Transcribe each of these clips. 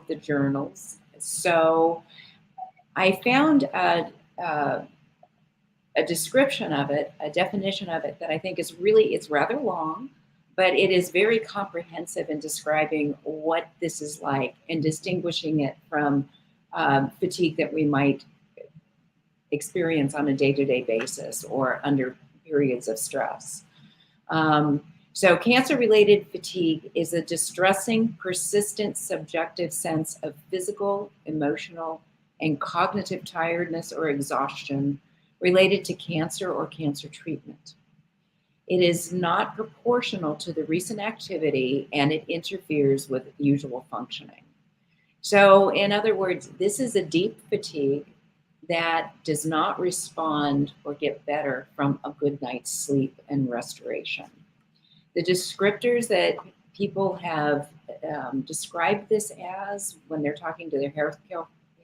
the journals. So I found a description of it, a definition of it that I think is really, it's rather long, but it is very comprehensive in describing what this is like and distinguishing it from fatigue that we might experience on a day-to-day basis or under periods of stress. So cancer-related fatigue is a distressing, persistent, subjective sense of physical, emotional, and cognitive tiredness or exhaustion related to cancer or cancer treatment. It is not proportional to the recent activity and it interferes with usual functioning. So, in other words, this is a deep fatigue that does not respond or get better from a good night's sleep and restoration. The descriptors that people have described this as when they're talking to their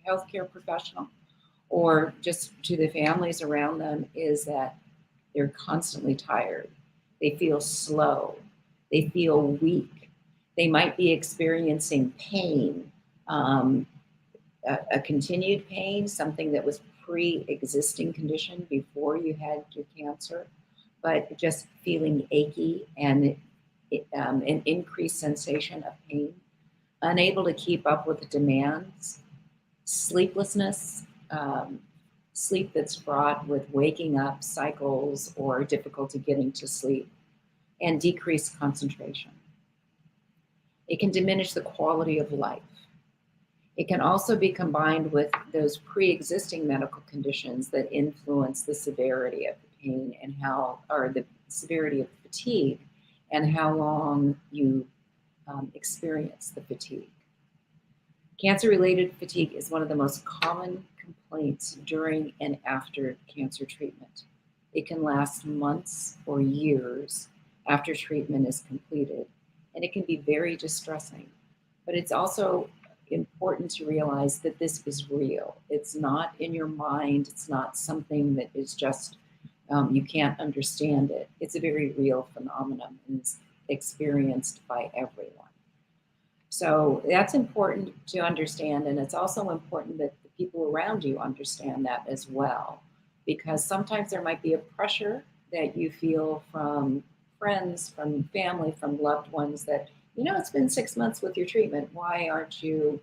healthcare professional or just to the families around them is that they're constantly tired. They feel slow. They feel weak. They might be experiencing pain, a continued pain, something that was pre-existing condition before you had your cancer, but just feeling achy and an increased sensation of pain, unable to keep up with the demands, sleeplessness, sleep that's fraught with waking up cycles or difficulty getting to sleep, and decreased concentration. It can diminish the quality of life. It can also be combined with those pre-existing medical conditions that influence the severity of the pain and or the severity of the fatigue and how long you experience the fatigue. Cancer-related fatigue is one of the most common complaints during and after cancer treatment. It can last months or years after treatment is completed, and it can be very distressing. But it's also important to realize that this is real. It's not in your mind. It's not something that is just, you can't understand it. It's a very real phenomenon and it's experienced by everyone. So that's important to understand. And it's also important that the people around you understand that as well, because sometimes there might be a pressure that you feel from friends, from family, from loved ones that, it's been 6 months with your treatment. Why aren't you,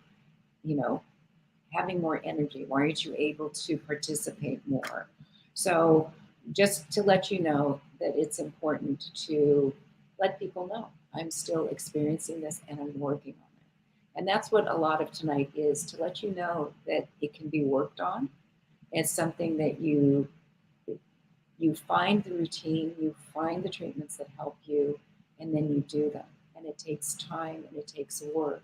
having more energy? Why aren't you able to participate more? So just to let you know that it's important to let people know I'm still experiencing this and I'm working on it. And that's what a lot of tonight is, to let you know that it can be worked on. It's something that you find the routine, you find the treatments that help you, and then you do them. And it takes time and it takes work,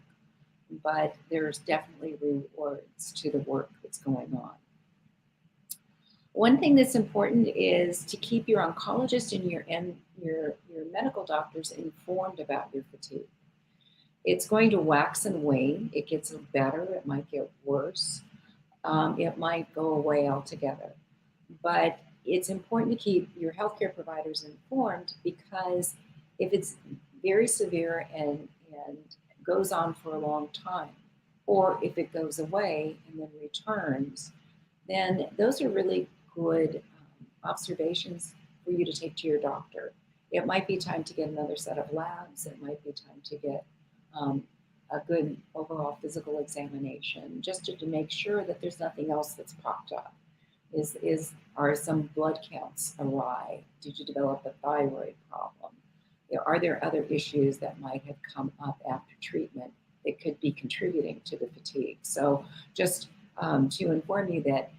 but there's definitely rewards to the work that's going on. One thing that's important is to keep your oncologist and your medical doctors informed about your fatigue. It's going to wax and wane. It gets better. It might get worse. It might go away altogether. But it's important to keep your healthcare providers informed, because if it's very severe and goes on for a long time, or if it goes away and then returns, then those are really good observations for you to take to your doctor. It might be time to get another set of labs. It might be time to get a good overall physical examination, just to make sure that there's nothing else that's popped up. Are some blood counts awry? Did you develop a thyroid problem? Are there other issues that might have come up after treatment that could be contributing to the fatigue? So just to inform you that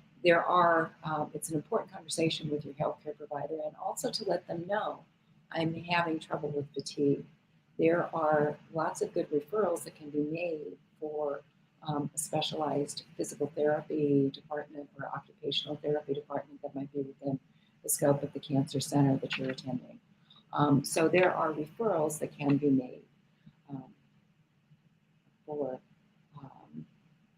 it's an important conversation with your healthcare provider, and also to let them know I'm having trouble with fatigue. There are lots of good referrals that can be made for a specialized physical therapy department or occupational therapy department that might be within the scope of the cancer center that you're attending. So there are referrals that can be made for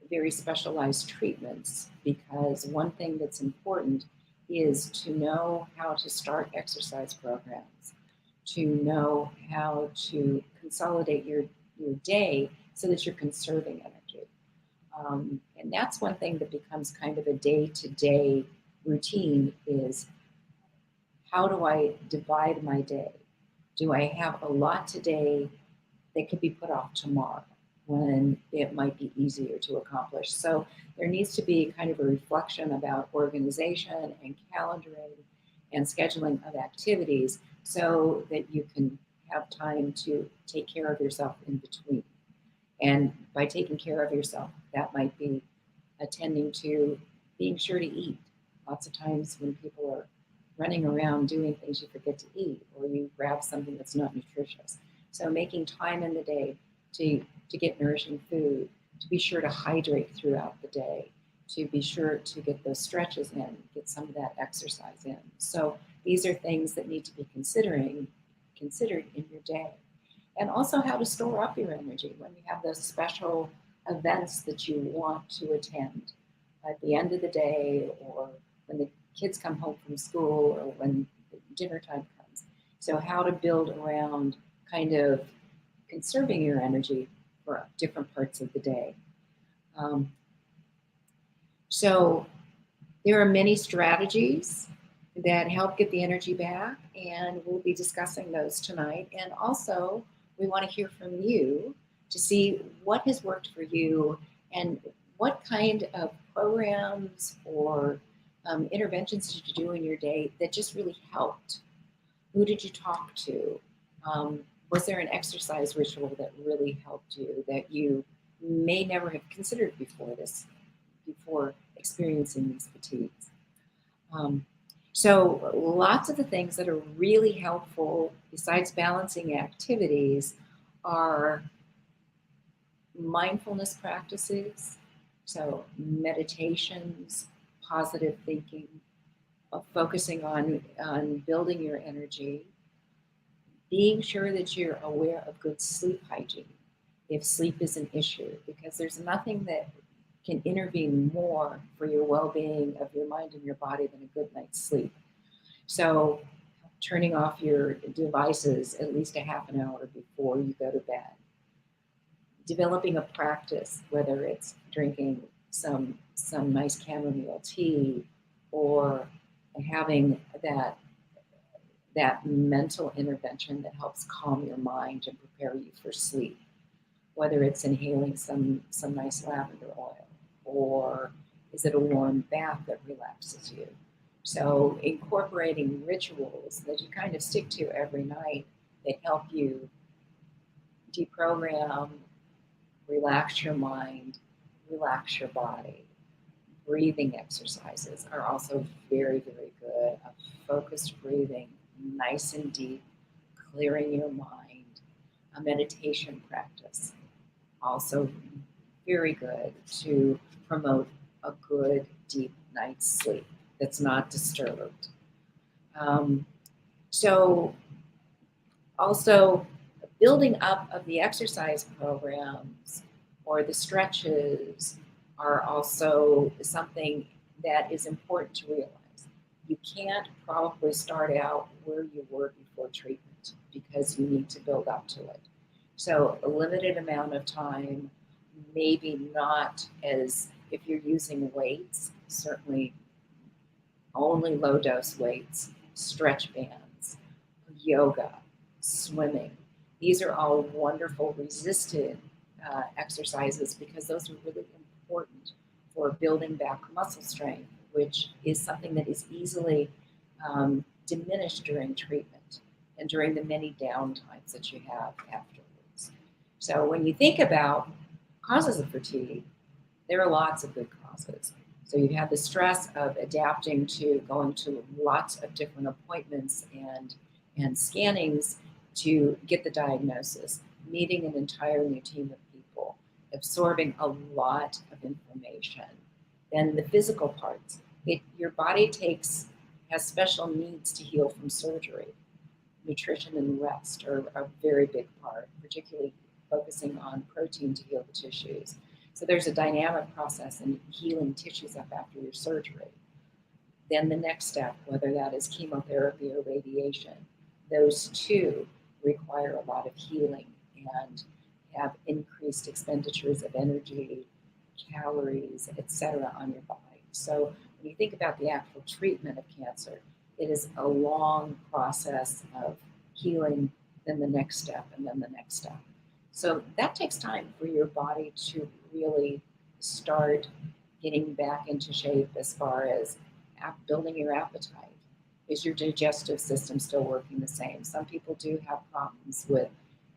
very specialized treatments, because one thing that's important is to know how to start exercise programs, to know how to consolidate your day so that you're conserving energy. And that's one thing that becomes kind of a day-to-day routine is how do I divide my day? Do I have a lot today that could be put off tomorrow when it might be easier to accomplish? So there needs to be kind of a reflection about organization and calendaring and scheduling of activities so that you can have time to take care of yourself in between. And by taking care of yourself, that might be attending to being sure to eat. Lots of times when people are running around doing things, you forget to eat or you grab something that's not nutritious. So making time in the day to get nourishing food, to be sure to hydrate throughout the day, to be sure to get those stretches in, get some of that exercise in. So these are things that need to be considered in your day. And also how to store up your energy when you have those special events that you want to attend at the end of the day or when the kids come home from school or when dinner time comes. So how to build around kind of conserving your energy for different parts of the day. Um, so there are many strategies that help get the energy back, and we'll be discussing those tonight. And also, we want to hear from you to see what has worked for you and what kind of programs or interventions did you do in your day that just really helped. Who did you talk to? Was there an exercise ritual that really helped you that you may never have considered before experiencing these fatigues? Um, so lots of the things that are really helpful besides balancing activities are mindfulness practices, so meditations, positive thinking, focusing on building your energy, being sure that you're aware of good sleep hygiene if sleep is an issue, because there's nothing that can intervene more for your well-being of your mind and your body than a good night's sleep. So turning off your devices at least a half an hour before you go to bed. Developing a practice, whether it's drinking some nice chamomile tea or having that mental intervention that helps calm your mind and prepare you for sleep, whether it's inhaling some nice lavender oil or is it a warm bath that relaxes you. So incorporating rituals that you kind of stick to every night that help you deprogram, relax your mind, relax your body. Breathing exercises are also very, very good. A focused breathing, nice and deep, clearing your mind. A meditation practice, also very good to promote a good, deep night's sleep that's not disturbed. Um, so also building up of the exercise programs or the stretches are also something that is important to realize. You can't probably start out where you were before treatment because you need to build up to it. So a limited amount of time, maybe not as if you're using weights, certainly only low dose weights, stretch bands, yoga, swimming. These are all wonderful resisted exercises because those are really important for building back muscle strength, which is something that is easily diminished during treatment and during the many downtimes that you have afterwards. So when you think about causes of fatigue, there are lots of good causes. So you have the stress of adapting to going to lots of different appointments and scannings to get the diagnosis, meeting an entire new team of people, absorbing a lot of information. Then the physical parts. Your body has special needs to heal from surgery. Nutrition and rest are a very big part, particularly focusing on protein to heal the tissues. So there's a dynamic process in healing tissues up after your surgery. Then the next step, whether that is chemotherapy or radiation, those two require a lot of healing and have increased expenditures of energy, calories, etc., on your body. So when you think about the actual treatment of cancer, it is a long process of healing, then the next step, and then the next step. So that takes time for your body to really start getting back into shape as far as building your appetite. Is your digestive system still working the same? Some people do have problems with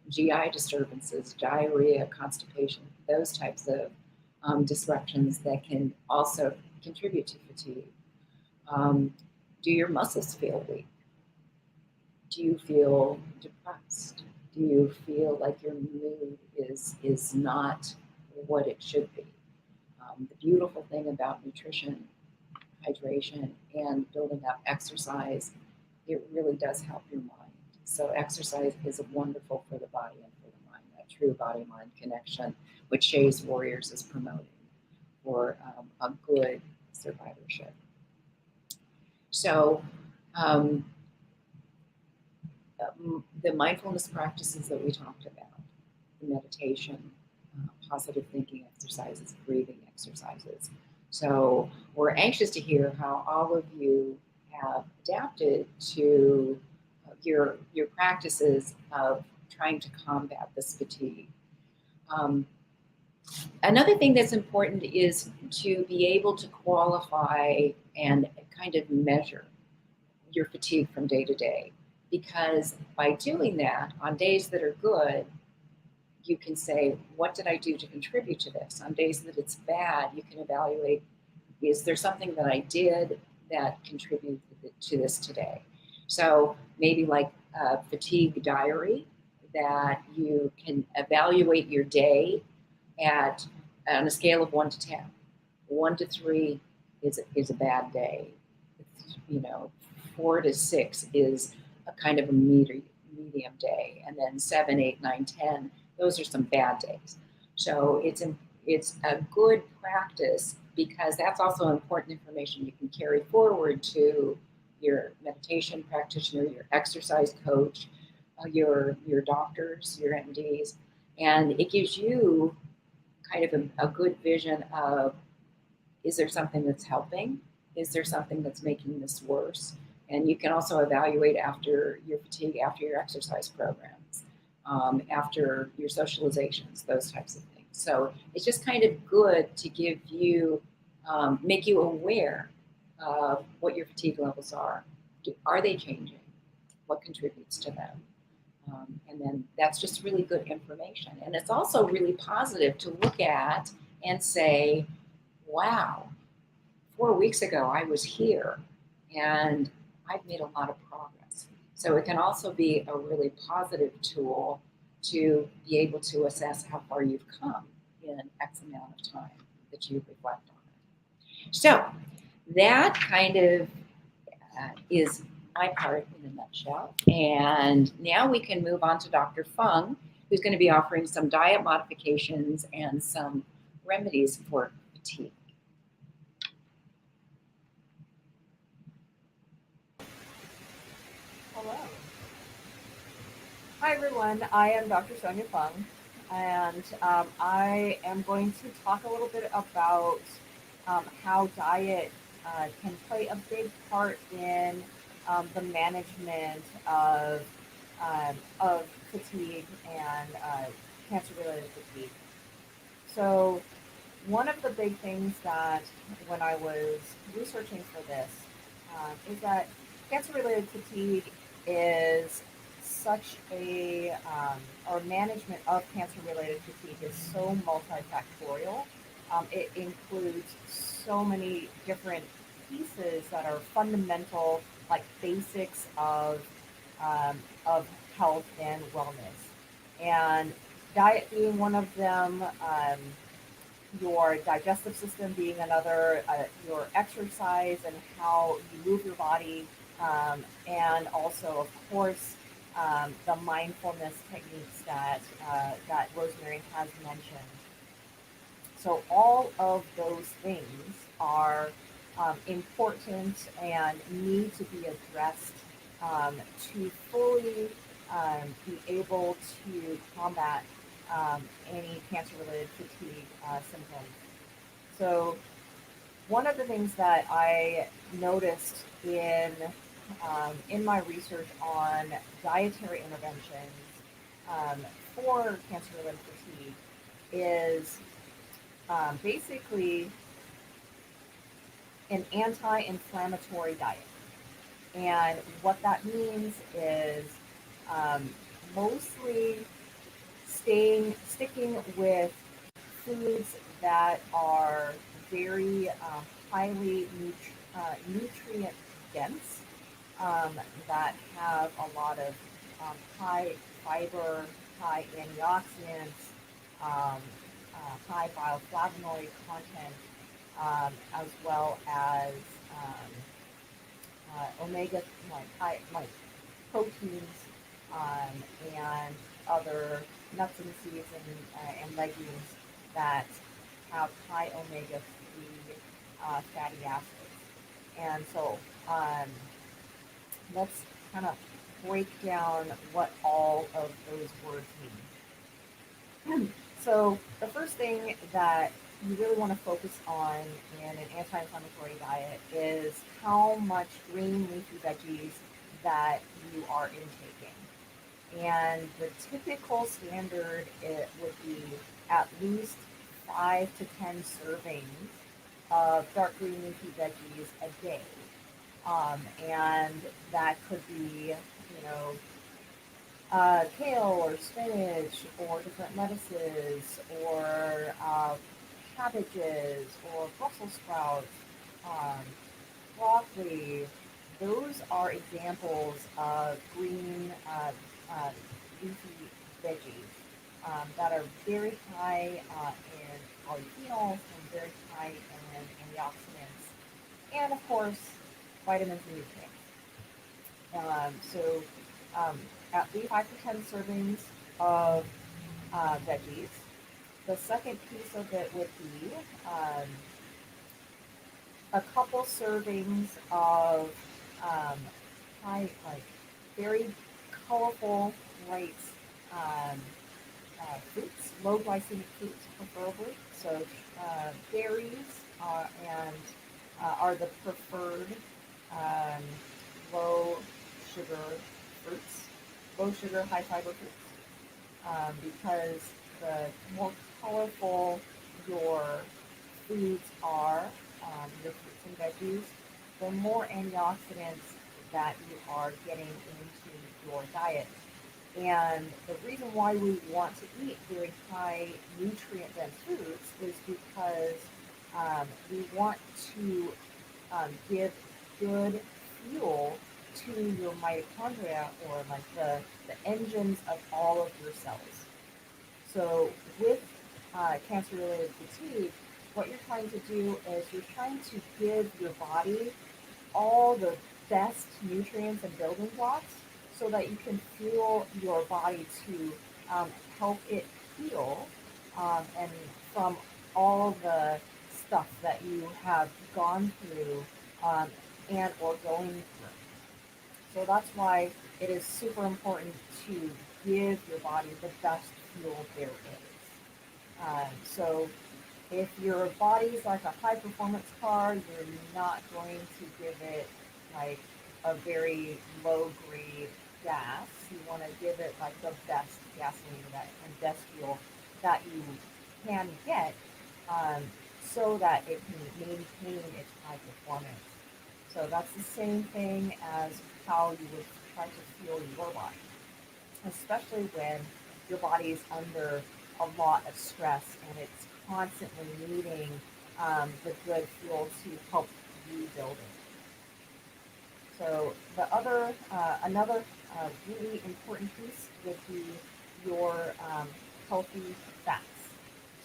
GI disturbances, diarrhea, constipation, those types of disruptions that can also contribute to fatigue. Um, do your muscles feel weak? Do you feel depressed? Do you feel like your mood is not what it should be? The beautiful thing about nutrition, hydration, and building up exercise, it really does help your mind. So exercise is wonderful for the body and for the mind, that true body-mind connection, which Shays Warriors is promoting for a good survivorship. So um, the mindfulness practices that we talked about, the meditation, positive thinking exercises, breathing exercises. So we're anxious to hear how all of you have adapted to your practices of trying to combat this fatigue. Um, Another thing that's important is to be able to qualify and kind of measure your fatigue from day to day. Because by doing that, on days that are good, you can say, what did I do to contribute to this? On days that it's bad, you can evaluate, is there something that I did that contributed to this today? So maybe like a fatigue diary, that you can evaluate your day at on a scale of 1 to 10. 1 to 3 is a bad day. You know, 4 to 6 is a kind of a medium day, and then 7, 8, 9, 10. Those are some bad days. So it's a good practice because that's also important information you can carry forward to your meditation practitioner, your exercise coach, your doctors, your MDs, and it gives you kind of a good vision of, is there something that's helping? Is there something that's making this worse? And you can also evaluate after your fatigue, after your exercise programs, after your socializations, those types of things. So it's just kind of good to give you, make you aware of what your fatigue levels are. Are they changing? What contributes to them? And then that's just really good information. And it's also really positive to look at and say, wow, 4 weeks ago I was here and I've made a lot of progress. So it can also be a really positive tool to be able to assess how far you've come in X amount of time that you reflect on it. So that kind of is my part in a nutshell. And now we can move on to Dr. Fung, who's going to be offering some diet modifications and some remedies for fatigue. Hello. Hi, everyone. I am Dr. Sonia Fung, and I am going to talk a little bit about how diet can play a big part in the management of fatigue and cancer-related fatigue. So, one of the big things that when I was researching for this is that cancer-related fatigue is such a, or management of cancer-related fatigue is so multifactorial. It includes so many different pieces that are fundamental, like basics of health and wellness. And diet being one of them, your digestive system being another, your exercise and how you move your body, and also, of course, the mindfulness techniques that Rosemary has mentioned. So all of those things are important and need to be addressed to fully be able to combat any cancer-related fatigue symptoms. So one of the things that I noticed in my research on dietary interventions for cancer-related fatigue is basically an anti-inflammatory diet. And what that means is um, mostly sticking with foods that are very highly nutrient dense, that have a lot of high fiber, high antioxidants, um, high bioflavonoid content, as well as omega, like proteins, and other nuts and seeds and legumes that have high omega-3 fatty acids. And so let's kind of break down what all of those words mean. So the first thing that you really want to focus on in an anti-inflammatory diet is how much green leafy veggies that you are intaking. And the typical standard it would be at least 5 to 10 servings of dark green leafy veggies a day. And that could be, kale or spinach or different lettuces or cabbages or Brussels sprouts, um, broccoli. Those are examples of green leafy veggies that are very high in polyphenols and very high in antioxidants, and of course, vitamins and nutrients. So at least 5 to 10 servings of veggies. The second piece of it would be a couple servings of um, like very colorful, bright um, fruits, low glycemic fruits preferably. So berries and are the preferred um, low sugar fruits, low sugar, high fiber fruits, because the more colorful your foods are, your fruits and veggies, the more antioxidants that you are getting into your diet. And the reason why we want to eat very high nutrient dense foods is because we want to give good fuel to your mitochondria, or like the engines of all of your cells. So with cancer related fatigue, what you're trying to do is you're trying to give your body all the best nutrients and building blocks so that you can fuel your body to help it heal, and from all the stuff that you have gone through, um, and or going through. So that's why it is super important to give your body the best fuel there is. So if your body's like a high performance car, you're not going to give it like a very low grade gas. You want to give it like the best gasoline and best fuel that you can get, um, so that it can maintain its high performance. So that's the same thing as how you would try to fuel your body, especially when your body is under a lot of stress and it's constantly needing the good fuel to help rebuild it. So another really important piece would be your healthy fats.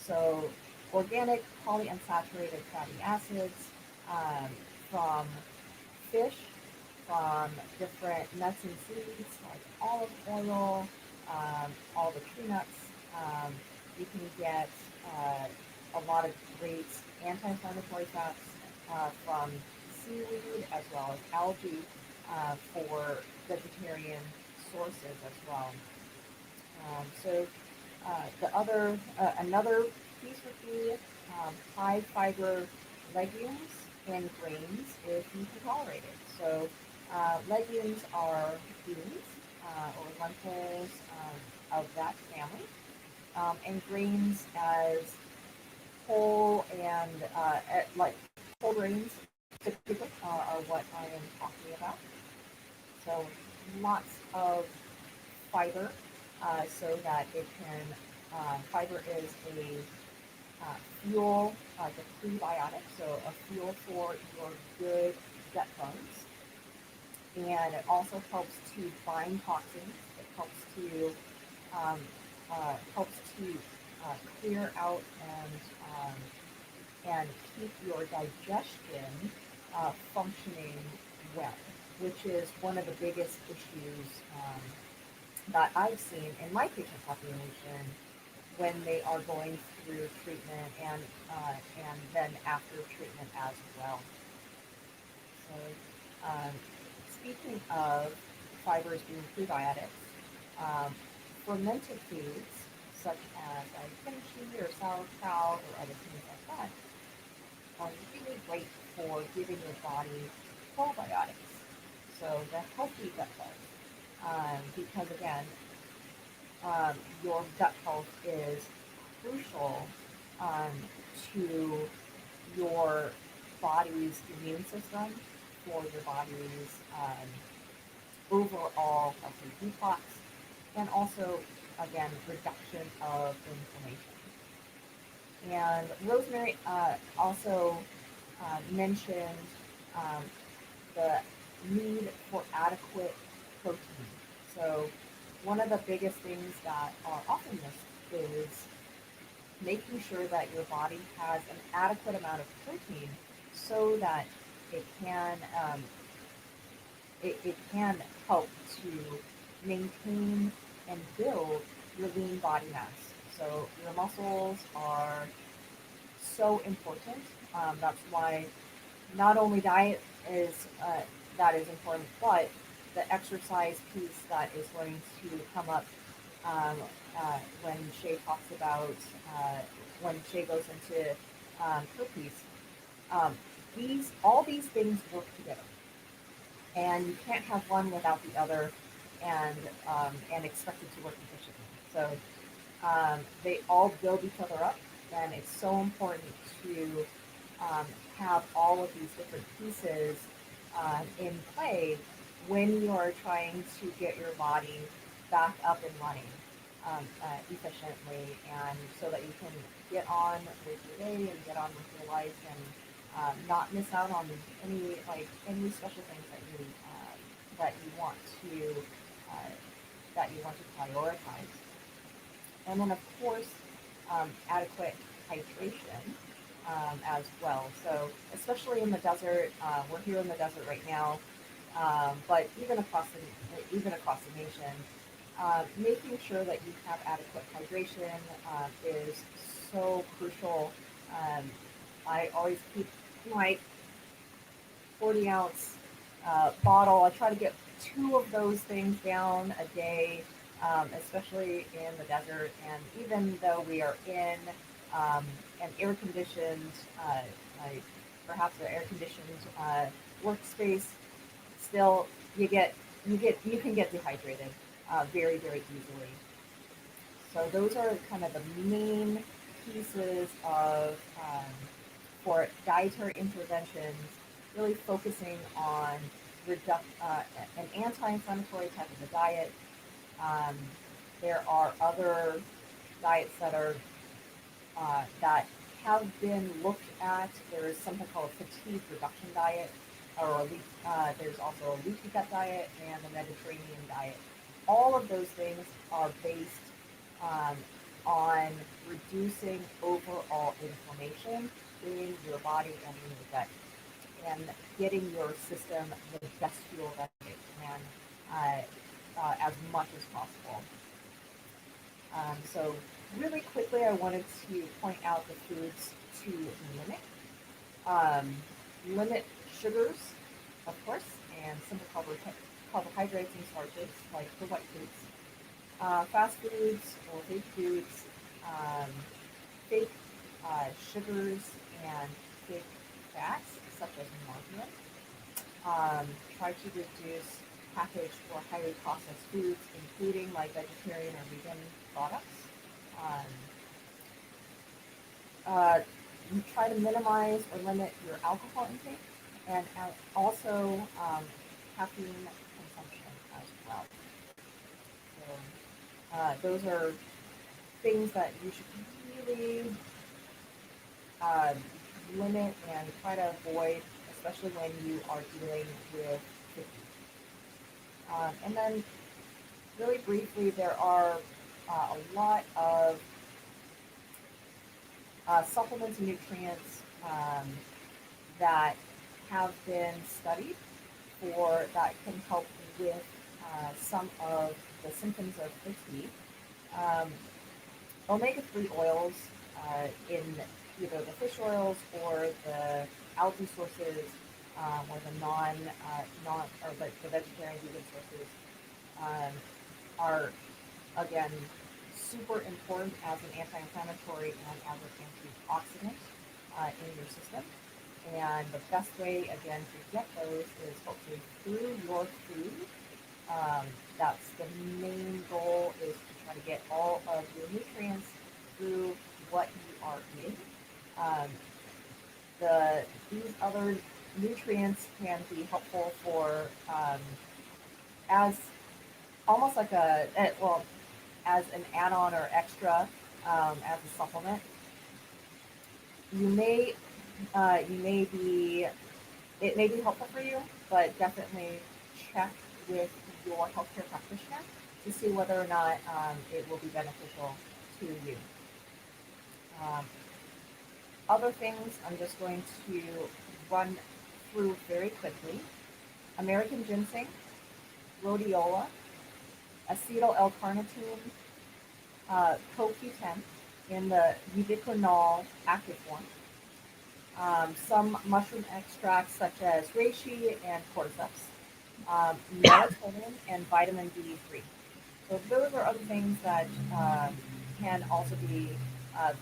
So organic polyunsaturated fatty acids um, from fish, from different nuts and seeds like olive oil, all the tree nuts. Um, you can get a lot of great anti-inflammatory fats from seaweed as well as algae for vegetarian sources as well. So another piece would be high fiber legumes and grains if you can tolerate it. So legumes are beans or lentils of that family, and grains as whole and like whole grains typically are what I am talking about. So lots of fiber so that it can, fiber is a fuel, like a prebiotic, so a fuel for your good gut bugs. And it also helps to bind toxins. It um, helps to clear out and keep your digestion functioning well, which is one of the biggest issues that I've seen in my patient population when they are going through treatment and then after treatment as well. So, speaking of fibers being prebiotics, um, fermented foods such as like kimchi or sauerkraut or other things like that are really great for giving your body probiotics, so the healthy gut bugs. Because again, your gut health is crucial um, to your body's immune system, for your body's overall healthy detox, and also, again, reduction of inflammation. And Rosemary also mentioned um, the need for adequate protein. So, one of the biggest things that are often missed is making sure that your body has an adequate amount of protein so that it can it can help to maintain and build your lean body mass. So your muscles are so important. That's why not only diet is that is important, but the exercise piece that is going to come up um, when Shay talks about uh, when Shay goes into her piece. Um, these all these things work together, and you can't have one without the other, and expect it to work efficiently. So they all build each other up, and it's so important to have all of these different pieces in play when you are trying to get your body back up and running efficiently, and so that you can get on with your day and get on with your life and not miss out on any special things that you want to uh, that you want to prioritize. And then, of course, adequate hydration as well. So, especially in the desert, we're here in the desert right now, but even across the nation, making sure that you have adequate hydration is so crucial. Um, I always keep my 40-ounce bottle. I try to get two of those things down a day, especially in the desert. And even though we are in an air-conditioned, like perhaps an air-conditioned workspace, still you can get dehydrated very easily. So those are kind of the main pieces of for dietary interventions, really focusing on an anti-inflammatory type of a diet. Um, there are other diets that have been looked at. There is something called a fatigue reduction diet, there's also a leaky gut diet and the Mediterranean diet. All of those things are based um, on reducing overall inflammation in your body and in your gut, and getting your system the best fuel that it can as much as possible. So really quickly, I wanted to point out the foods to limit. Um, limit sugars, of course, and simple carbohydrates and starches like the white foods. Fast foods or fake foods, um, fake sugars and big fats, such as margarine. Try to reduce packaged or highly processed foods, including like vegetarian or vegan products. Um, uh, Try to minimize or limit your alcohol intake, and also caffeine consumption as well. So those are things that you should really uh, limit and try to avoid, especially when you are dealing with fatigue. And then, really briefly, there are a lot of supplements and nutrients that have been studied for that can help with some of the symptoms of fatigue. Um, Omega-3 oils in either the fish oils or the algae sources, or the non or the vegetarian vegan sources, um, are again super important as an anti-inflammatory and as an antioxidant in your system. And the best way again to get those is hopefully through your food. That's the main goal, is to try to get all of your nutrients through what you are eating. Um, these other nutrients can be helpful for as almost like well, as an add-on or extra, as a supplement. You may be, it may be helpful for you, but definitely check with your healthcare practitioner to see whether or not it will be beneficial to you. Um, Other things I'm just going to run through very quickly: American ginseng, rhodiola, acetyl L-carnitine, CoQ10 in the ubiquinol active form, some mushroom extracts such as reishi and cordyceps, melatonin, and vitamin D3. So those are other things that can also be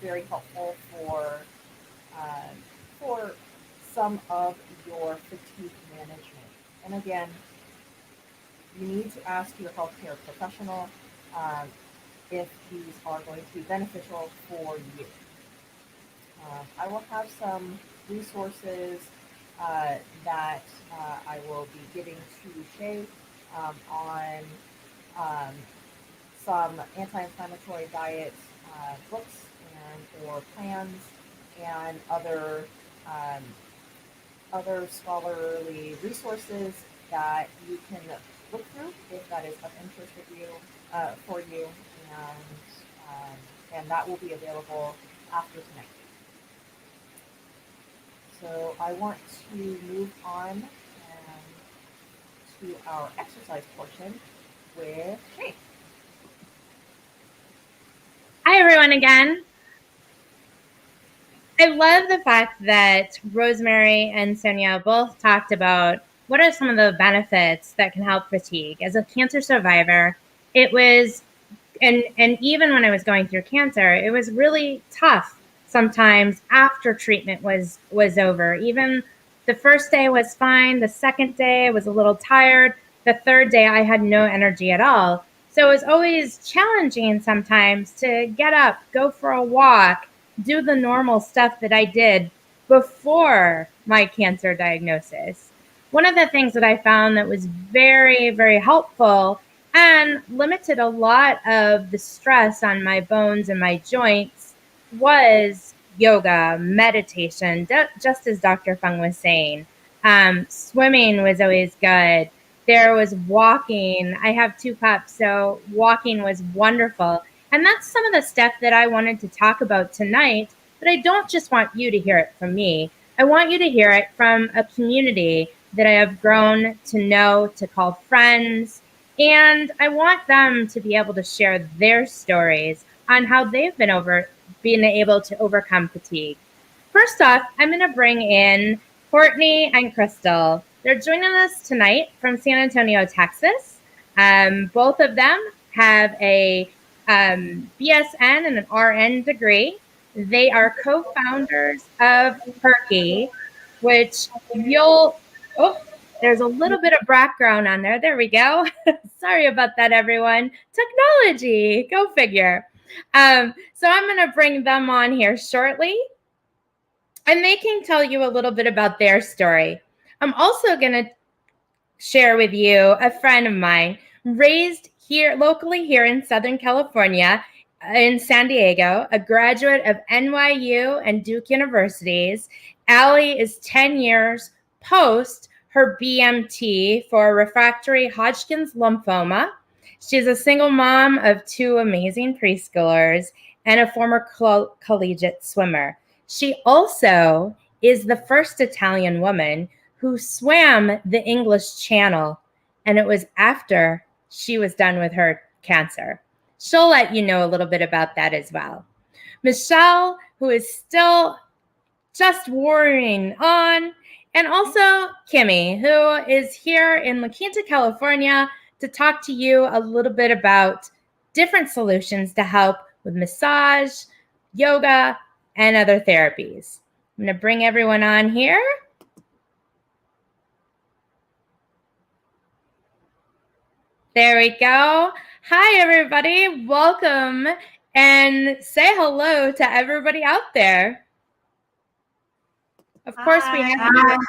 very helpful uh, for some of your fatigue management. And again, you need to ask your healthcare professional um, if these are going to be beneficial for you. I will have some resources that I will be giving to Shay on um, some anti-inflammatory diet books and or plans, and um, other scholarly resources that you can look through if that is of interest with you, for you, and that will be available after tonight. So I want to move on to our exercise portion with Shay. Hi, everyone, again. I love the fact that Rosemary and Sonia both talked about what are some of the benefits that can help fatigue. As a cancer survivor, it was, and even when I was going through cancer, it was really tough sometimes after treatment was over. Even the first day was fine. The second day I was a little tired. The third day I had no energy at all. So it was always challenging sometimes to get up, go for a walk, do the normal stuff that I did before my cancer diagnosis. One of the things that I found that was very, very helpful and limited a lot of the stress on my bones and my joints was yoga, meditation, just as Dr. Fung was saying. Swimming was always good. There was walking. I have 2 pups, so walking was wonderful. And that's some of the stuff that I wanted to talk about tonight. But I don't just want you to hear it from me. I want you to hear it from a community that I have grown to know, to call friends. And I want them to be able to share their stories on how they've been able to overcome fatigue. First off, I'm going to bring in Courtney and Crystal. They're joining us tonight from San Antonio, Texas. Both of them have a BSN and an RN degree. They are co-founders of Perky, which there's a little bit of background on there. There we go. Sorry about that, everyone. Technology, go figure. So I'm going to bring them on here shortly, and they can tell you a little bit about their story. I'm also going to share with you a friend of mine raised here locally here in Southern California in San Diego, a graduate of NYU and Duke Universities. Allie is 10 years post her BMT for refractory Hodgkin's lymphoma. She's a single mom of 2 amazing preschoolers and a former collegiate swimmer. She also is the first Italian woman who swam the English Channel, and it was after she was done with her cancer. She'll let you know a little bit about that as well. Michelle, who is still just warring on, and also Kimmy, who is here in La Quinta, California, to talk to you a little bit about different solutions to help with massage, yoga, and other therapies. I'm going to bring everyone on here. There we go. Hi, everybody. Welcome, and say hello to everybody out there. Of course, we have.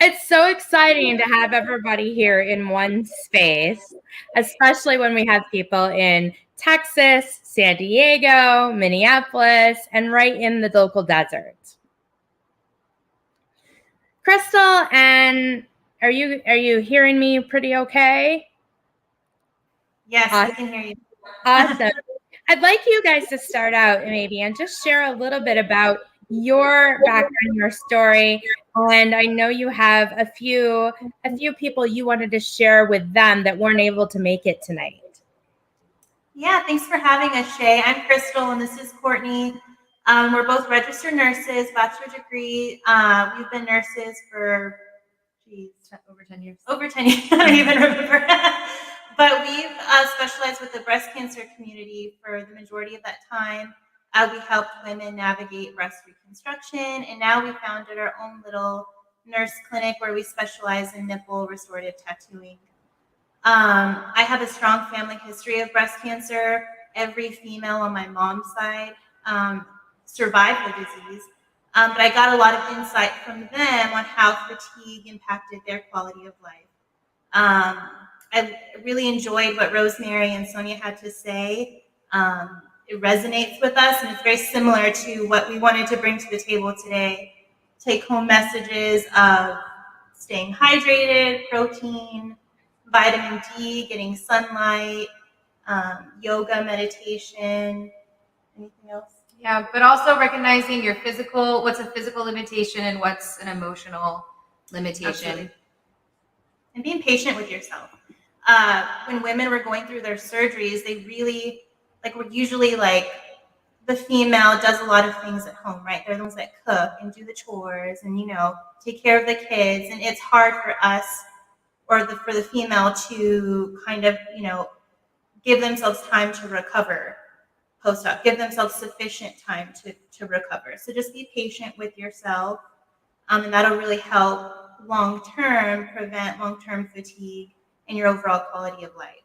It's so exciting to have everybody here in one space, especially when we have people in Texas, San Diego, Minneapolis, and right in the local desert. Crystal, and are you hearing me pretty okay? Yes, I can hear you. Awesome. I'd like you guys to start out maybe and just share a little bit about your background, your story. And I know you have a few people you wanted to share with them that weren't able to make it tonight. Yeah, thanks for having us, Shay. I'm Crystal, and this is Courtney. We're both registered nurses, bachelor degree. We've been nurses for, Over 10 years. Over 10 years. I don't even remember. But we've specialized with the breast cancer community for the majority of that time. We helped women navigate breast reconstruction, and now we founded our own little nurse clinic where we specialize in nipple restorative tattooing. I have a strong family history of breast cancer. Every female on my mom's side survived the disease, but I got a lot of insight from them on how fatigue impacted their quality of life. I really enjoyed what Rosemary and Sonia had to say. It resonates with us, and it's very similar to what we wanted to bring to the table today. Take-home messages of staying hydrated, protein, vitamin D, getting sunlight, yoga, meditation, anything else? Yeah, but also recognizing your what's a physical limitation and what's an emotional limitation. Absolutely. And being patient with yourself. When women were going through their surgeries, they really, we're usually the female does a lot of things at home, right? They're the ones that cook and do the chores and, take care of the kids. And it's hard for us or for the female to kind of, give themselves time to recover post-op, give themselves sufficient time to recover. So just be patient with yourself, and that'll really help long-term prevent long-term fatigue and your overall quality of life.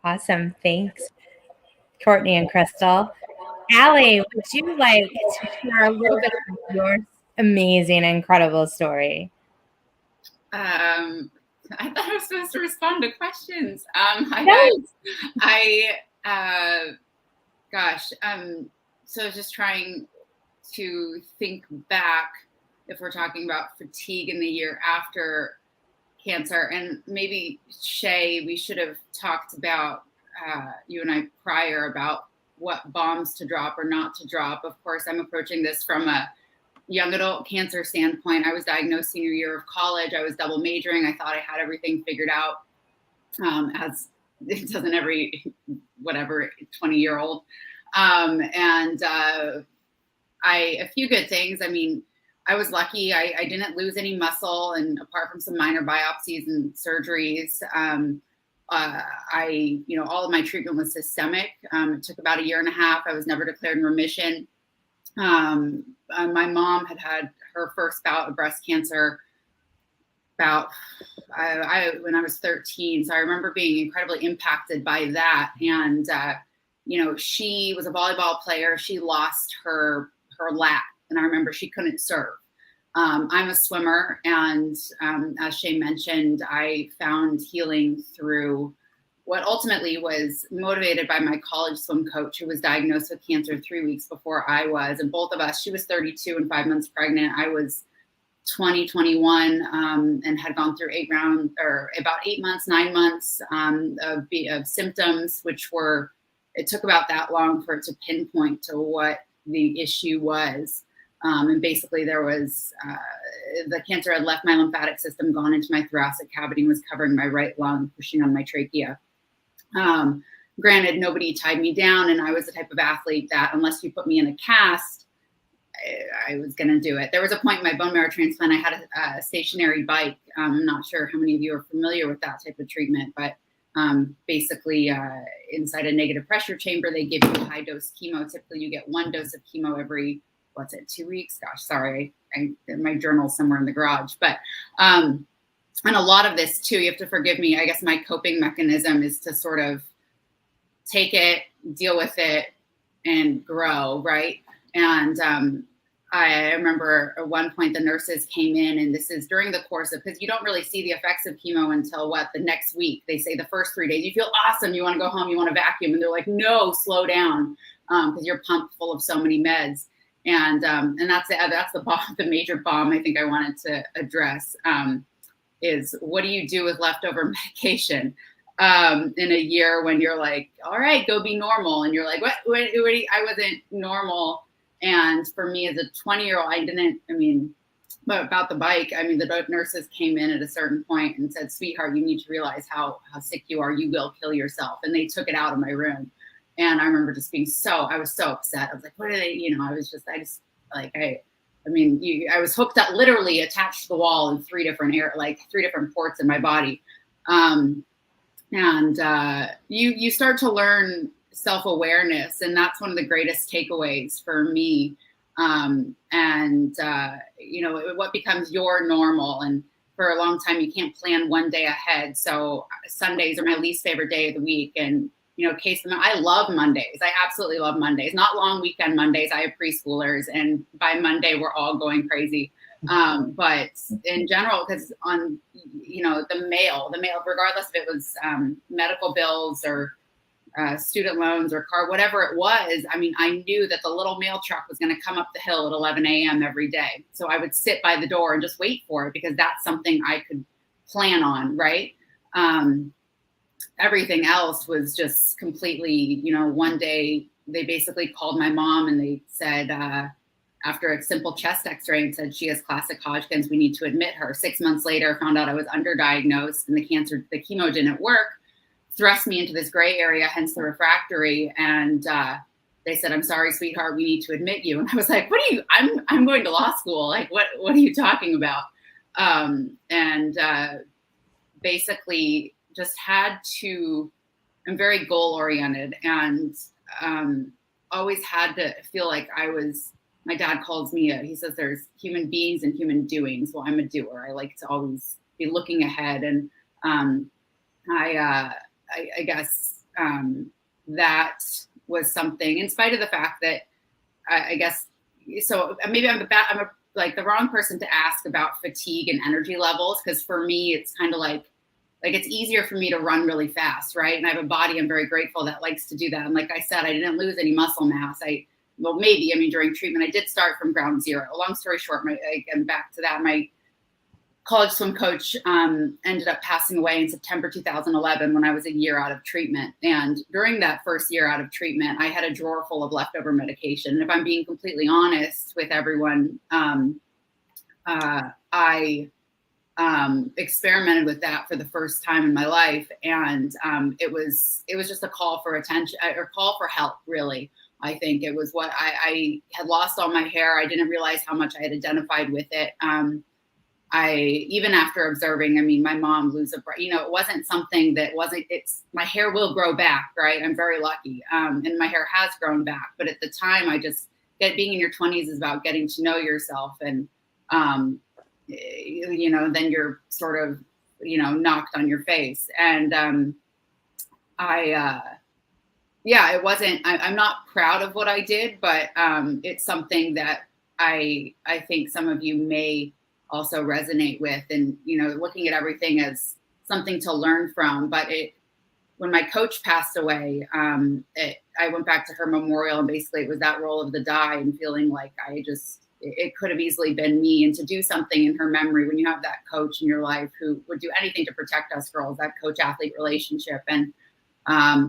Awesome. Thanks, Courtney and Crystal. Allie, would you like to share a little bit of your amazing, incredible story? I thought I was supposed to respond to questions. So just trying to think back if we're talking about fatigue in the year after cancer, and maybe Shay, we should have talked about you and I prior about what bombs to drop or not to drop. Of course, I'm approaching this from a young adult cancer standpoint. I was diagnosed senior year of college. I was double majoring. I thought I had everything figured out, as it doesn't every 20-year-old. A few good things. I mean, I was lucky. I didn't lose any muscle, and apart from some minor biopsies and surgeries, all of my treatment was systemic. It took about 1.5 years. I was never declared in remission. My mom had her first bout of breast cancer about when I was 13. So I remember being incredibly impacted by that. And, she was a volleyball player. She lost her lat, and I remember she couldn't serve. I'm a swimmer, and as Shay mentioned, I found healing through what ultimately was motivated by my college swim coach, who was diagnosed with cancer 3 weeks before I was. And both of us, she was 32 and 5 months pregnant. I was 20, 21, and had gone through 8 months, 9 months of symptoms, it took about that long for it to pinpoint to what the issue was. And basically there was, the cancer had left my lymphatic system, gone into my thoracic cavity, and was covering my right lung, pushing on my trachea. Granted, nobody tied me down, and I was the type of athlete that unless you put me in a cast, I was going to do it. There was a point in my bone marrow transplant, I had a stationary bike. I'm not sure how many of you are familiar with that type of treatment, but basically inside a negative pressure chamber, they give you high dose chemo. Typically you get 1 dose of chemo every, 2 weeks? Gosh, sorry. My journal's somewhere in the garage. But, and a lot of this too, you have to forgive me. I guess my coping mechanism is to sort of take it, deal with it, and grow, right? And I remember at one point the nurses came in, and this is during the course of, because you don't really see the effects of chemo until the next week. They say the first 3 days, you feel awesome, you want to go home, you want to vacuum. And they're like, no, slow down, because you're pumped full of so many meds. And that's the major bomb I think I wanted to address, is what do you do with leftover medication in a year when you're like, all right, go be normal. And you're like, what I wasn't normal. And for me as a 20-year-old, but about the bike, the nurses came in at a certain point and said, sweetheart, you need to realize how sick you are. You will kill yourself. And they took it out of my room. And I remember just being I was so upset. I was like, what are they, I was hooked up, literally attached to the wall in 3 different ports in my body. You start to learn self-awareness, and that's one of the greatest takeaways for me. What becomes your normal. And for a long time, you can't plan one day ahead. So Sundays are my least favorite day of the week. And, I love Mondays. I absolutely love Mondays, not long weekend Mondays. I have preschoolers, and by Monday we're all going crazy. But in general, because on, the mail, regardless if it was medical bills or student loans or car, whatever it was, I knew that the little mail truck was going to come up the hill at 11 a.m. every day. So I would sit by the door and just wait for it, because that's something I could plan on, right? Everything else was just completely, one day they basically called my mom and they said, after a simple chest x-ray, and said she has classic Hodgkin's, we need to admit her. 6 months later, found out I was underdiagnosed and the chemo didn't work, thrust me into this gray area, hence the refractory. And they said, I'm sorry, sweetheart, we need to admit you. And I was like, I'm going to law school. Like, what are you talking about? Basically just I'm very goal oriented, and always had to feel like my dad calls me he says there's human beings and human doings. Well, I'm a doer. I like to always be looking ahead. And I guess that was something, in spite of the fact that so maybe I'm the wrong person to ask about fatigue and energy levels. Cause for me, it's kind of like it's easier for me to run really fast. Right. And I have a body, I'm very grateful, that likes to do that. And like I said, I didn't lose any muscle mass. During treatment, I did start from ground zero. Long story short, back to that, my college swim coach ended up passing away in September 2011 when I was a year out of treatment. And during that first year out of treatment, I had a drawer full of leftover medication. And if I'm being completely honest with everyone, I experimented with that for the first time in my life. And it was just a call for attention, or call for help, really. I think it was what I had lost all my hair. I didn't realize how much I had identified with it. even after observing, I mean, my mom lose a, it wasn't something that my hair will grow back, right? I'm very lucky. And my hair has grown back, but at the time being in your 20s is about getting to know yourself. And, then you're sort of, knocked on your face. And, it wasn't, I'm not proud of what I did, but, it's something that I think some of you may also resonate with, and, looking at everything as something to learn from. But when my coach passed away, I went back to her memorial, and basically it was that roll of the die and feeling like it could have easily been me. And to do something in her memory, when you have that coach in your life who would do anything to protect us girls, that coach-athlete relationship, and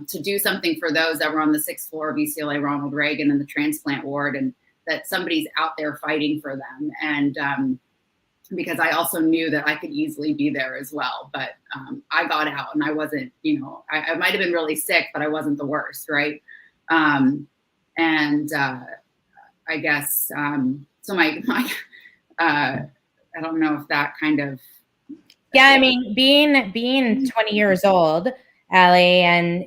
to do something for those that were on the 6th floor of UCLA Ronald Reagan in the transplant ward, and that somebody's out there fighting for them. And because I also knew that I could easily be there as well. But I got out, and I wasn't, I might have been really sick, but I wasn't the worst, right? I guess, so my I don't know if that kind of. Yeah, I mean, being 20 years old, Allie, and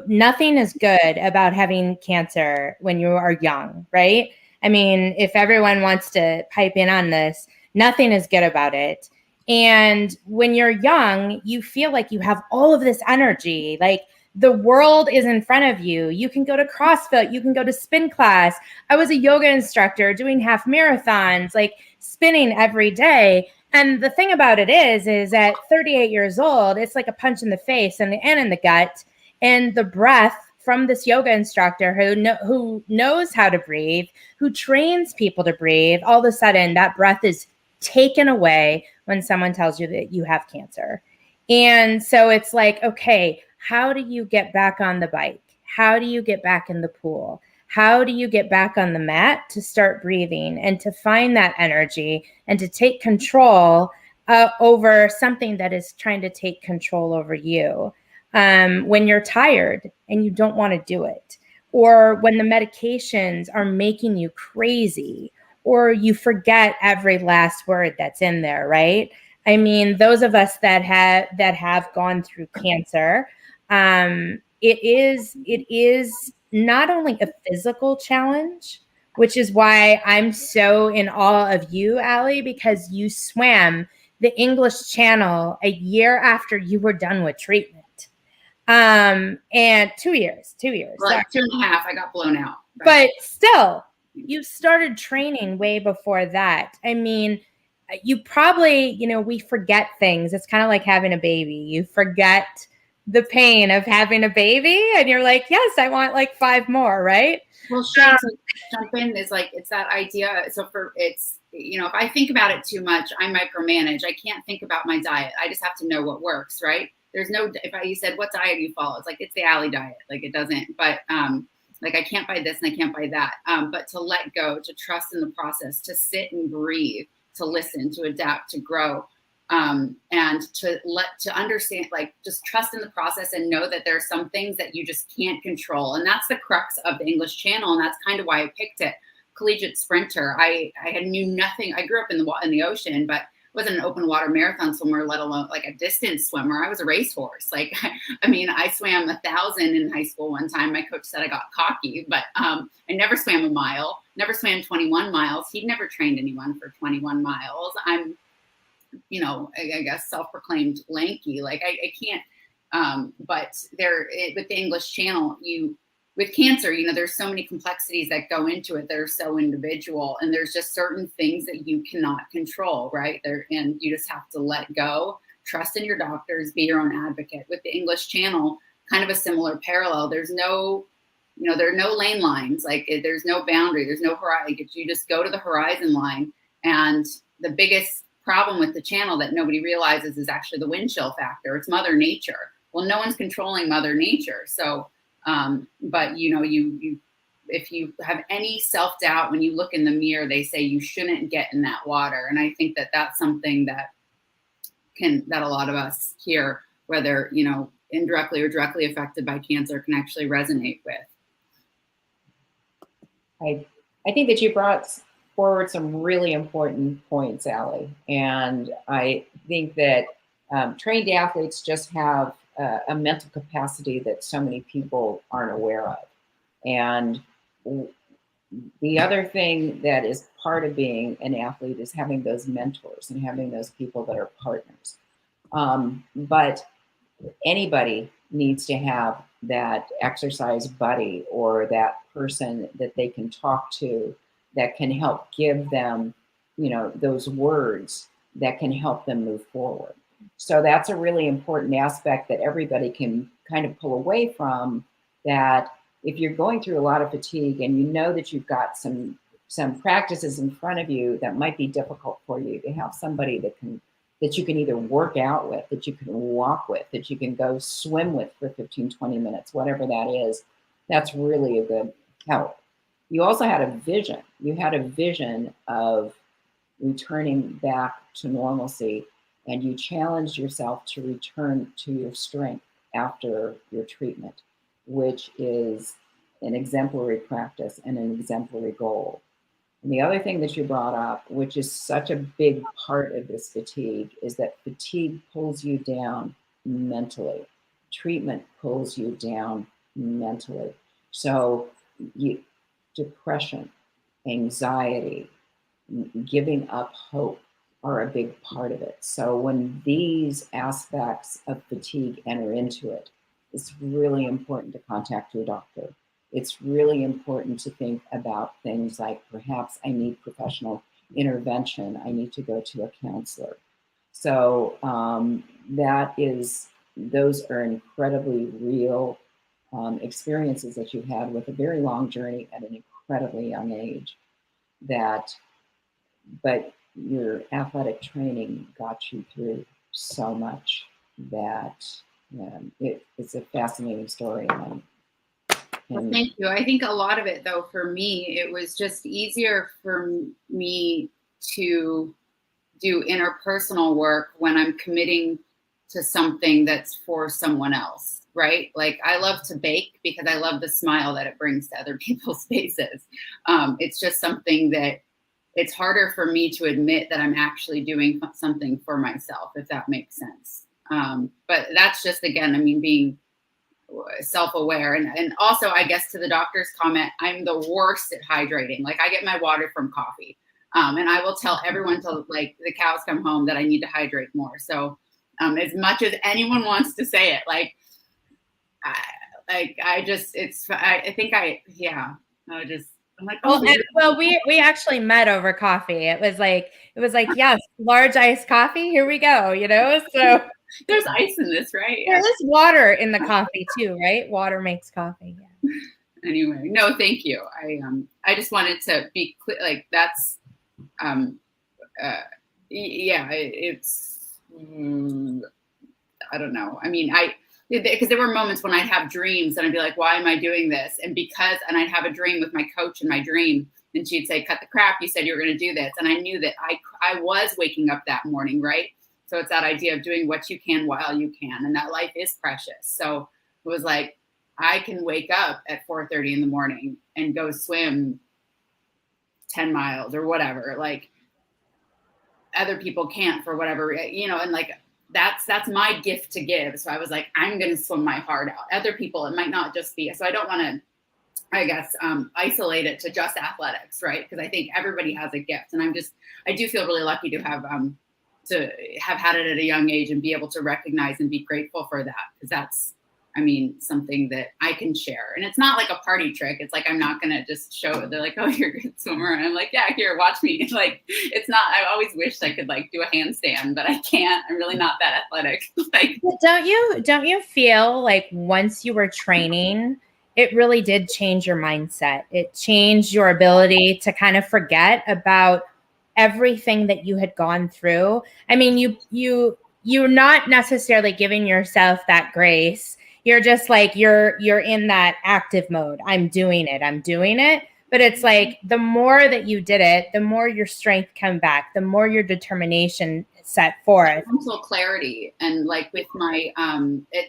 nothing is good about having cancer when you are young, right? I mean, if everyone wants to pipe in on this, nothing is good about it. And when you're young, you feel like you have all of this energy, like the world is in front of you. You can go to CrossFit, you can go to spin class. I was a yoga instructor doing half marathons, like spinning every day. And the thing about it is at 38 years old, it's like a punch in the face and in the gut. And the breath from this yoga instructor who knows how to breathe, who trains people to breathe, all of a sudden that breath is taken away when someone tells you that you have cancer. And so it's like, okay, how do you get back on the bike? How do you get back in the pool? How do you get back on the mat to start breathing and to find that energy and to take control over something that is trying to take control over you when you're tired and you don't want to do it, or when the medications are making you crazy, or you forget every last word that's in there, right? I mean, those of us that have gone through cancer, it is not only a physical challenge, which is why I'm so in awe of you, Allie, because you swam the English Channel a year after you were done with treatment. And 2 years. Well, like 2.5, I got blown out. But still, you started training way before that. I mean, you probably, we forget things. It's kind of like having a baby. You forget the pain of having a baby, and you're like, yes, I want like 5 more, right? Well, to jump in is like, it's that idea. So if I think about it too much, I micromanage. I can't think about my diet. I just have to know what works, right? There's no, you said, what diet you follow? It's like, it's the Allie diet. Like it doesn't, but like I can't buy this and I can't buy that. But to let go, to trust in the process, to sit and breathe, to listen, to adapt, to grow. And to understand, like, just trust in the process and know that there are some things that you just can't control. And that's the crux of the English Channel. And that's kind of why I picked it. Collegiate sprinter. I knew nothing. I grew up in the ocean, but wasn't an open water marathon swimmer, let alone like a distance swimmer. I was a racehorse. Like, I mean, I swam 1,000 in high school one time. My coach said I got cocky, but I never swam a mile, never swam 21 miles. He'd never trained anyone for 21 miles. I'm, I guess self-proclaimed lanky. Like I can't, but with the English Channel, with cancer, there's so many complexities that go into it that are so individual, and there's just certain things that you cannot control, right? And you just have to let go, trust in your doctors, be your own advocate. With the English Channel, kind of a similar parallel. There's no, there are no lane lines. Like there's no boundary, there's no horizon. You just go to the horizon line. And the biggest problem with the channel that nobody realizes is actually the wind chill factor. It's Mother Nature. Well, no one's controlling Mother Nature. So, but if you have any self-doubt when you look in the mirror, they say you shouldn't get in that water. And I think that that's something that a lot of us here, whether, indirectly or directly affected by cancer, can actually resonate with. I think that you brought forward some really important points, Allie. And I think that trained athletes just have a mental capacity that so many people aren't aware of. And the other thing that is part of being an athlete is having those mentors and having those people that are partners. But anybody needs to have that exercise buddy or that person that they can talk to that can help give them, those words that can help them move forward. So that's a really important aspect that everybody can kind of pull away from, that if you're going through a lot of fatigue and you know that you've got some practices in front of you that might be difficult for you, to have somebody that you can either work out with, that you can walk with, that you can go swim with for 15, 20 minutes, whatever that is, that's really a good help. You also had a vision. You had a vision of returning back to normalcy, and you challenged yourself to return to your strength after your treatment, which is an exemplary practice and an exemplary goal. And the other thing that you brought up, which is such a big part of this fatigue, is that fatigue pulls you down mentally. Treatment pulls you down mentally. So depression, anxiety, giving up hope are a big part of it. So when these aspects of fatigue enter into it, it's really important to contact your doctor. It's really important to think about things like, perhaps I need professional intervention. I need to go to a counselor. So those are incredibly real experiences that you've had with a very long journey at an incredibly young age. But your athletic training got you through so much that it's a fascinating story. Well, thank you. I think a lot of it, though, for me, it was just easier for me to do interpersonal work when I'm committing to something that's for someone else, right? Like, I love to bake because I love the smile that it brings to other people's faces. It's just something that it's harder for me to admit that I'm actually doing something for myself, if that makes sense. But that's just, again, I mean, being self-aware. And also, I guess, to the doctor's comment, I'm the worst at hydrating. Like, I get my water from coffee. And I will tell everyone till like the cows come home that I need to hydrate more. So as much as anyone wants to say it, I'm like, oh, well, we actually met over coffee. It was like, yes, large iced coffee. Here we go. So there's ice in this, right? There is water in the coffee too, right? Water makes coffee. Yeah. Anyway, no, thank you. I just wanted to be clear. Like, that's, it's, I don't know. I mean, because there were moments when I'd have dreams and I'd be like, why am I doing this? And I'd have a dream with my coach in my dream, and she'd say, cut the crap, you said you were going to do this. And I knew that I was waking up that morning, right? So it's that idea of doing what you can while you can, and that life is precious. So it was like, I can wake up at 4:30 in the morning and go swim 10 miles or whatever. Like, other people can't for whatever, and like, that's my gift to give. So I was like, I'm going to swim my heart out. Other people, it might not just be. So I don't want to, I guess, isolate it to just athletics, right? Because I think everybody has a gift, and I do feel really lucky to have had it at a young age and be able to recognize and be grateful for that, because that's, I mean, something that I can share. And it's not like a party trick. It's like, I'm not going to just show it. They're like, oh, you're a good swimmer. And I'm like, yeah, here, watch me. Like, it's not, I always wish I could like do a handstand, but I can't. I'm really not that athletic. Like, don't you feel like once you were training, it really did change your mindset? It changed your ability to kind of forget about everything that you had gone through. I mean, you're not necessarily giving yourself that grace. You're just like, you're in that active mode. I'm doing it. But it's like, the more that you did it, the more your strength came back, the more your determination set forth. Mental clarity. And like with my,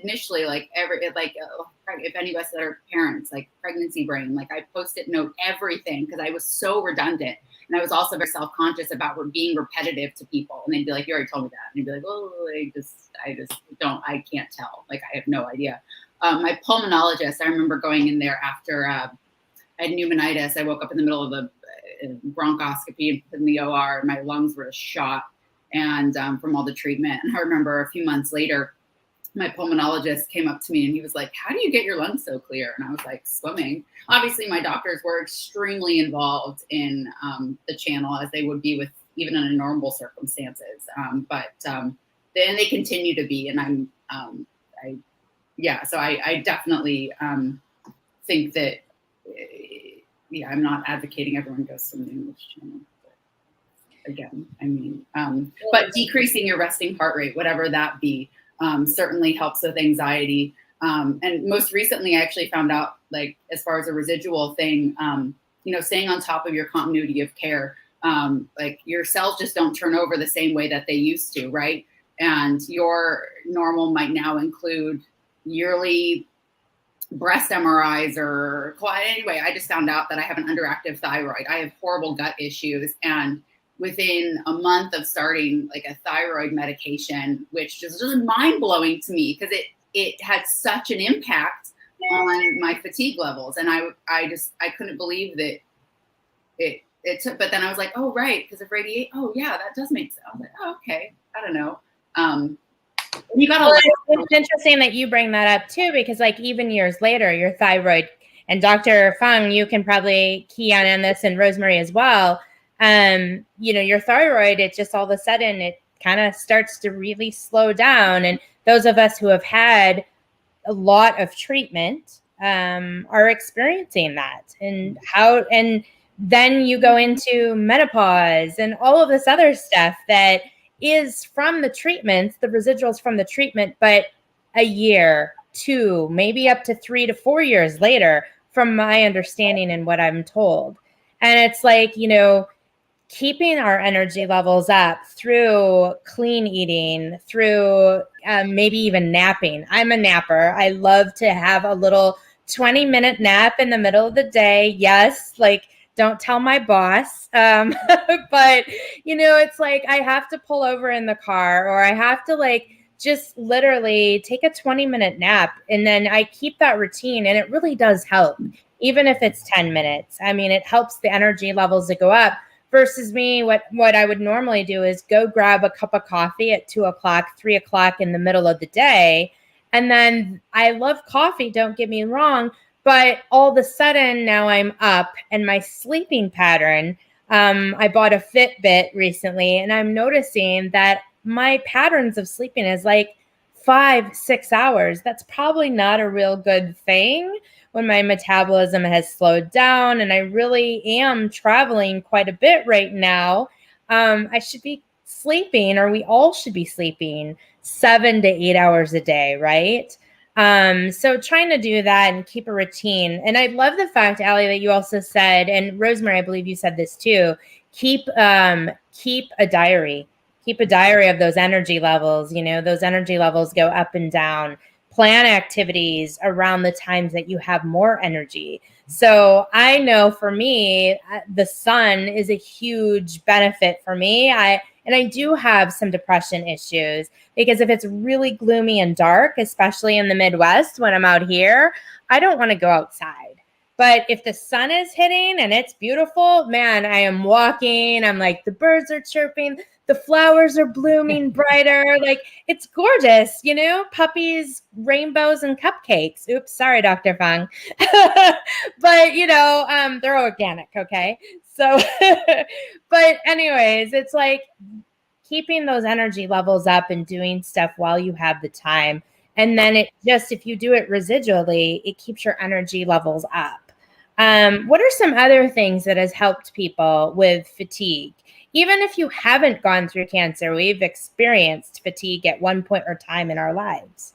initially, like if any of us that are parents, like pregnancy brain, like I post-it note everything because I was so redundant. And I was also very self-conscious about being repetitive to people. And they'd be like, you already told me that. And I'd be like, oh, I can't tell. Like, I have no idea. My pulmonologist, I remember going in there after I had pneumonitis. I woke up in the middle of a bronchoscopy and put in the OR, and my lungs were shot and from all the treatment. And I remember a few months later, my pulmonologist came up to me and he was like, how do you get your lungs so clear? And I was like, swimming. Obviously, my doctors were extremely involved in the channel, as they would be with even under normal circumstances. But then they continue to be. And so I definitely think that, I'm not advocating everyone goes swimming in this channel. Again, I mean, but decreasing your resting heart rate, whatever that be, certainly helps with anxiety. And most recently, I actually found out, like, as far as a residual thing, staying on top of your continuity of care, like your cells just don't turn over the same way that they used to, right? And your normal might now include yearly breast MRIs anyway, I just found out that I have an underactive thyroid. I have horrible gut issues. And within a month of starting like a thyroid medication, which just was mind blowing to me because it had such an impact on my fatigue levels. And I couldn't believe that it took, but then I was like, oh, right. Because of radiation. Oh yeah, that does make sense. I was like, oh, okay. I don't know. You got it's interesting that you bring that up too, because like even years later, your thyroid, and Dr. Fung, you can probably key on this, and Rosemary as well. Your thyroid, it just all of a sudden it kind of starts to really slow down. And those of us who have had a lot of treatment are experiencing that. And then you go into menopause and all of this other stuff that is from the treatments, the residuals from the treatment, but a year, 2, maybe up to 3 to 4 years later, from my understanding and what I'm told. And it's like, keeping our energy levels up through clean eating, through maybe even napping. I'm a napper. I love to have a little 20-minute nap in the middle of the day. Yes, like, don't tell my boss. But, it's like I have to pull over in the car, or I have to like just literally take a 20-minute nap. And then I keep that routine, and it really does help. Even if it's 10 minutes. I mean, it helps the energy levels to go up. Versus me, what I would normally do is go grab a cup of coffee at 2 o'clock, 3 o'clock in the middle of the day. And then I love coffee, don't get me wrong, but all of a sudden now I'm up, and my sleeping pattern, I bought a Fitbit recently, and I'm noticing that my patterns of sleeping is like 5-6 hours. That's probably not a real good thing when my metabolism has slowed down, and I really am traveling quite a bit right now. I should be sleeping, or we all should be sleeping 7 to 8 hours a day, right? So trying to do that and keep a routine. And I love the fact, Allie, that you also said, and Rosemary, I believe you said this too, keep a diary. Keep a diary of those energy levels. Those energy levels go up and down. Plan activities around the times that you have more energy. So I know for me, the sun is a huge benefit for me. I do have some depression issues, because if it's really gloomy and dark, especially in the Midwest when I'm out here, I don't want to go outside. But if the sun is hitting and it's beautiful, man, I am walking. I'm like, the birds are chirping. The flowers are blooming brighter. Like, it's gorgeous, puppies, rainbows, and cupcakes. Oops, sorry, Dr. Fung. But, they're organic, okay? So, but anyways, it's like keeping those energy levels up and doing stuff while you have the time. And then if you do it residually, it keeps your energy levels up. What are some other things that has helped people with fatigue? Even if you haven't gone through cancer, we've experienced fatigue at one point or time in our lives.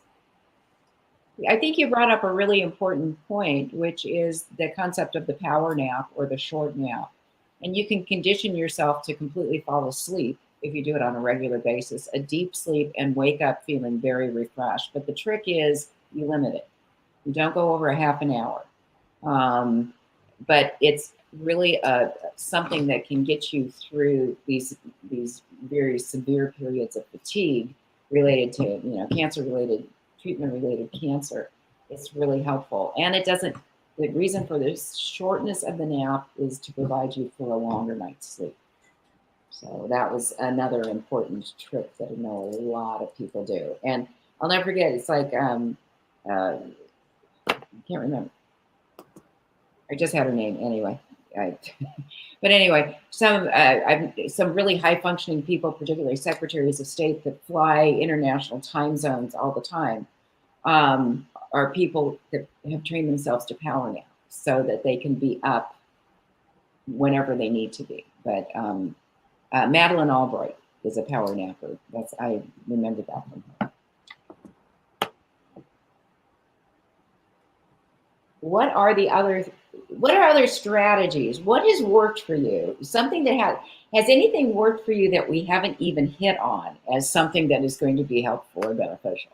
I think you brought up a really important point, which is the concept of the power nap or the short nap. And you can condition yourself to completely fall asleep if you do it on a regular basis, a deep sleep, and wake up feeling very refreshed. But the trick is you limit it. You don't go over a half an hour. But it's really something that can get you through these very severe periods of fatigue related to, you know, cancer related, treatment related cancer. It's really helpful, and it doesn't. The reason for this shortness of the nap is to provide you for a longer night's sleep. So that was another important trick that I know a lot of people do. And I'll never forget, it's like, I can't remember. I just had her name anyway. But anyway, some really high functioning people, particularly secretaries of state that fly international time zones all the time, are people that have trained themselves to power nap so that they can be up whenever they need to be. But Madeleine Albright is a power napper. I remember that from her. What are other strategies? What has worked for you? Something that has anything worked for you that we haven't even hit on as something that is going to be helpful or beneficial?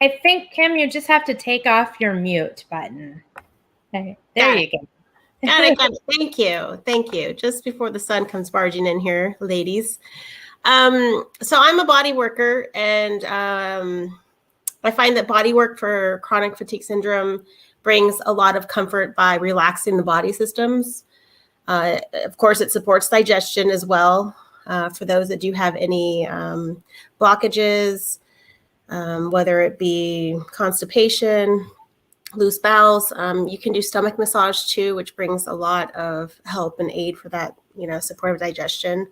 I think, Kim, you just have to take off your mute button. Okay, there you go. Got it. Thank you. Thank you. Just before the sun comes barging in here, ladies. So I'm a body worker, and I find that body work for chronic fatigue syndrome brings a lot of comfort by relaxing the body systems. Of course, it supports digestion as well. For those that do have any blockages, whether it be constipation, loose bowels, you can do stomach massage too, which brings a lot of help and aid for that, support of digestion.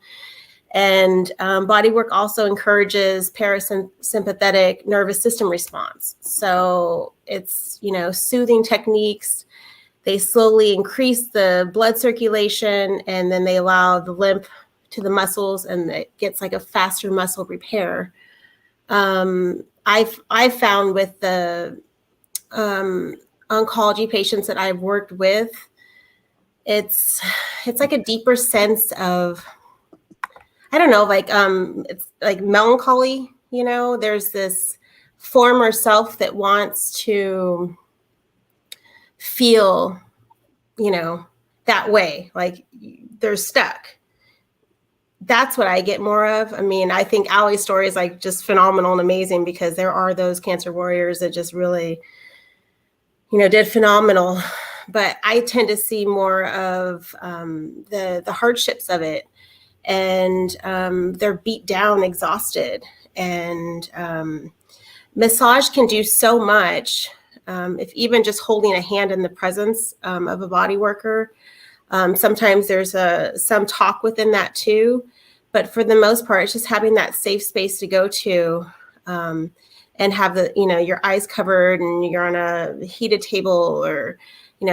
And body work also encourages parasympathetic nervous system response. So it's, soothing techniques. They slowly increase the blood circulation, and then they allow the lymph to the muscles, and it gets like a faster muscle repair. I've found with the oncology patients that I've worked with, it's like a deeper sense of, I don't know, it's like melancholy, there's this former self that wants to feel, that way, like they're stuck. That's what I get more of. I mean, I think Allie's story is like just phenomenal and amazing, because there are those cancer warriors that just really, did phenomenal. But I tend to see more of the hardships of it, and they're beat down, exhausted. And massage can do so much. If even just holding a hand in the presence of a body worker, sometimes there's some talk within that too. But for the most part, it's just having that safe space to go to and have your eyes covered, and you're on a heated table, or,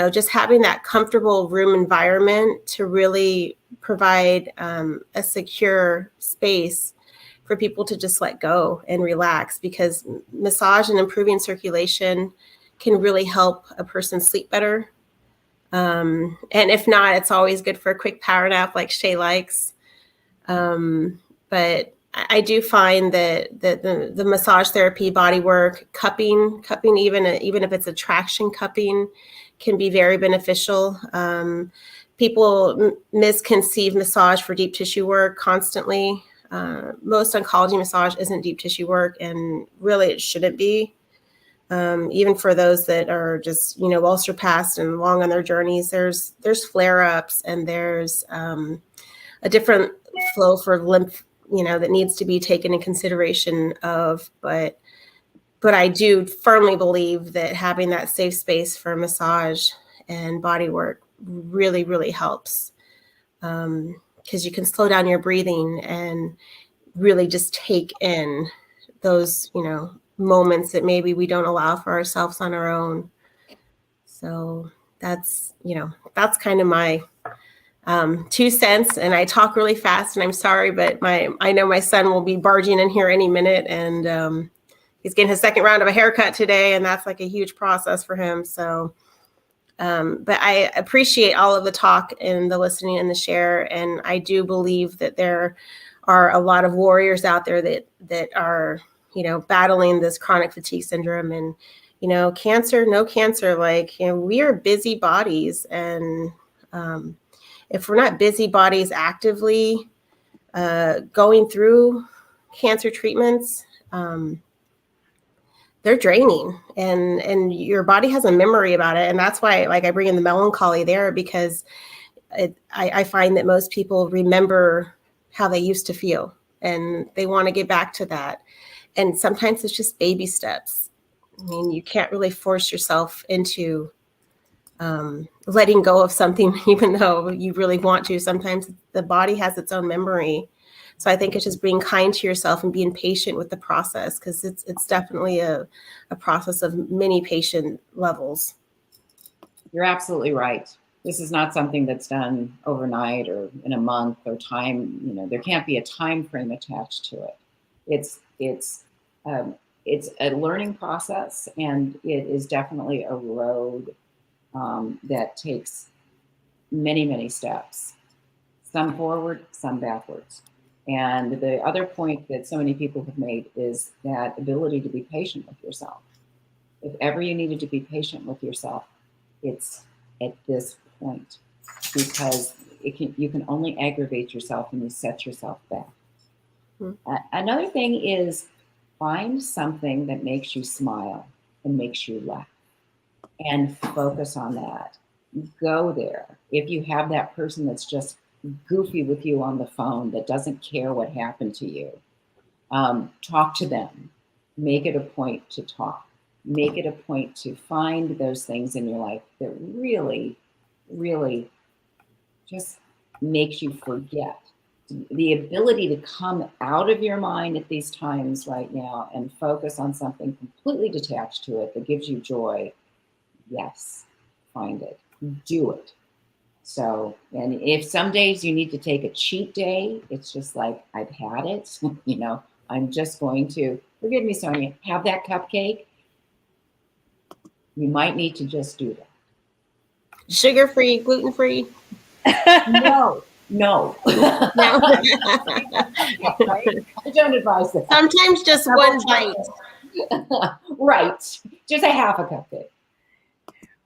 just having that comfortable room environment to really provide a secure space for people to just let go and relax, because massage and improving circulation can really help a person sleep better. And if not, it's always good for a quick power nap like Shay likes. But I do find that the massage therapy, body work, cupping, even if it's a traction cupping, can be very beneficial. People misconceive massage for deep tissue work constantly. Most oncology massage isn't deep tissue work, and really it shouldn't be. Even for those that are just, well surpassed and long on their journeys, there's flare-ups, and there's a different flow for lymph, that needs to be taken in consideration of. But I do firmly believe that having that safe space for massage and body work really, really helps, because you can slow down your breathing and really just take in those, moments that maybe we don't allow for ourselves on our own. So that's kind of my 2 cents. And I talk really fast, and I'm sorry, but I know my son will be barging in here any minute, and he's getting his second round of a haircut today, and that's like a huge process for him. So But I appreciate all of the talk and the listening and the share. And I do believe that there are a lot of warriors out there that are, battling this chronic fatigue syndrome and, cancer, no cancer. Like, we are busy bodies. And if we're not busy bodies actively going through cancer treatments, they're draining, and your body has a memory about it. And that's why, like, I bring in the melancholy there, because I find that most people remember how they used to feel and they want to get back to that. And sometimes it's just baby steps. I mean, you can't really force yourself into letting go of something, even though you really want to. Sometimes the body has its own memory. So I think it's just being kind to yourself and being patient with the process, because it's definitely a process of many patient levels. You're absolutely right. This is not something that's done overnight or in a month or time. There can't be a time frame attached to it. It's a learning process, and it is definitely a road that takes many, many steps, some forward, some backwards. And the other point that so many people have made is that ability to be patient with yourself. If ever you needed to be patient with yourself, it's at this point, because you can only aggravate yourself and you set yourself back. Another thing is, find something that makes you smile and makes you laugh, and focus on that. Go there. If you have that person that's just goofy with you on the phone, that doesn't care what happened to you, talk to them. Make it a point to talk. Make it a point to find those things in your life that really, really just makes you forget. The ability to come out of your mind at these times right now and focus on something completely detached to it that gives you joy. Yes, find it, do it. So, and if some days you need to take a cheat day, it's just like, I've had it, I'm just going to, forgive me, Sonia, have that cupcake. You might need to just do that. Sugar-free, gluten-free? No. No. I don't advise that. Sometimes just one bite. Right. Just a half a cupcake.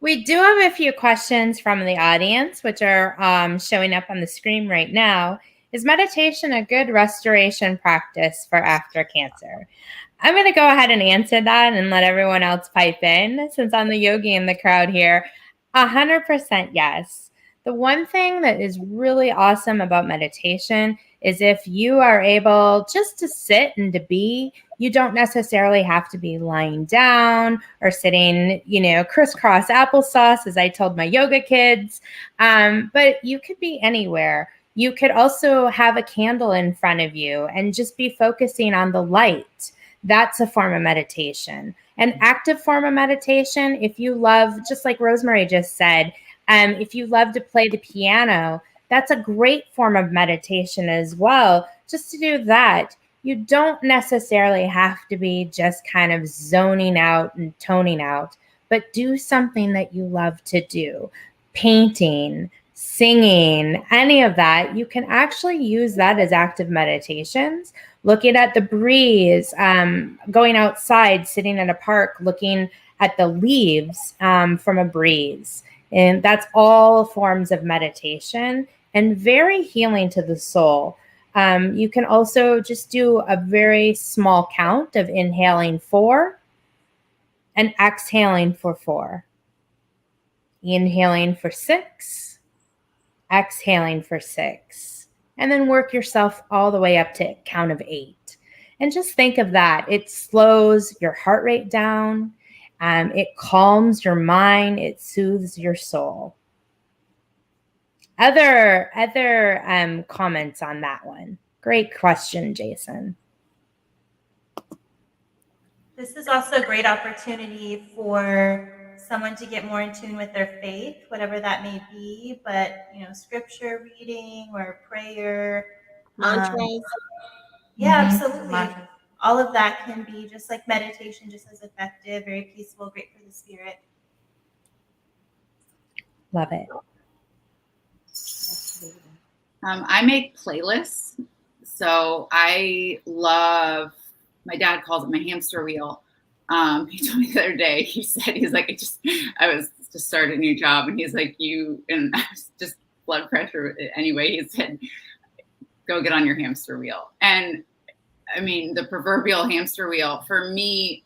We do have a few questions from the audience, which are showing up on the screen right now. Is meditation a good restoration practice for after cancer? I'm going to go ahead and answer that and let everyone else pipe in, since I'm the yogi in the crowd here. 100% yes. The one thing that is really awesome about meditation is if you are able just to sit and to be, you don't necessarily have to be lying down or sitting, crisscross applesauce, as I told my yoga kids. But you could be anywhere. You could also have a candle in front of you and just be focusing on the light. That's a form of meditation. An active form of meditation, if you love, just like Rosemary just said, if you love to play the piano, that's a great form of meditation as well. Just to do that, you don't necessarily have to be just kind of zoning out and toning out, but do something that you love to do. Painting, singing, any of that, you can actually use that as active meditations. Looking at the breeze, going outside, sitting in a park, looking at the leaves from a breeze. And that's all forms of meditation and very healing to the soul. You can also just do a very small count of inhaling 4 and exhaling for 4. Inhaling for 6, exhaling for 6, and then work yourself all the way up to a count of 8. And just think of that. It slows your heart rate down. It calms your mind. It soothes your soul. Other comments on that one? Great question, Jason. This is also a great opportunity for someone to get more in tune with their faith, whatever that may be. But, scripture reading or prayer. Mantras. Yeah, absolutely. Mantras. All of that can be just like meditation, just as effective, very peaceful, great for the spirit. Love it. I make playlists. So I love, my dad calls it my hamster wheel. He told me the other day, he's like, I was just started a new job, and he's like, and I was just blood pressure. Anyway, he said, go get on your hamster wheel. And I mean, the proverbial hamster wheel for me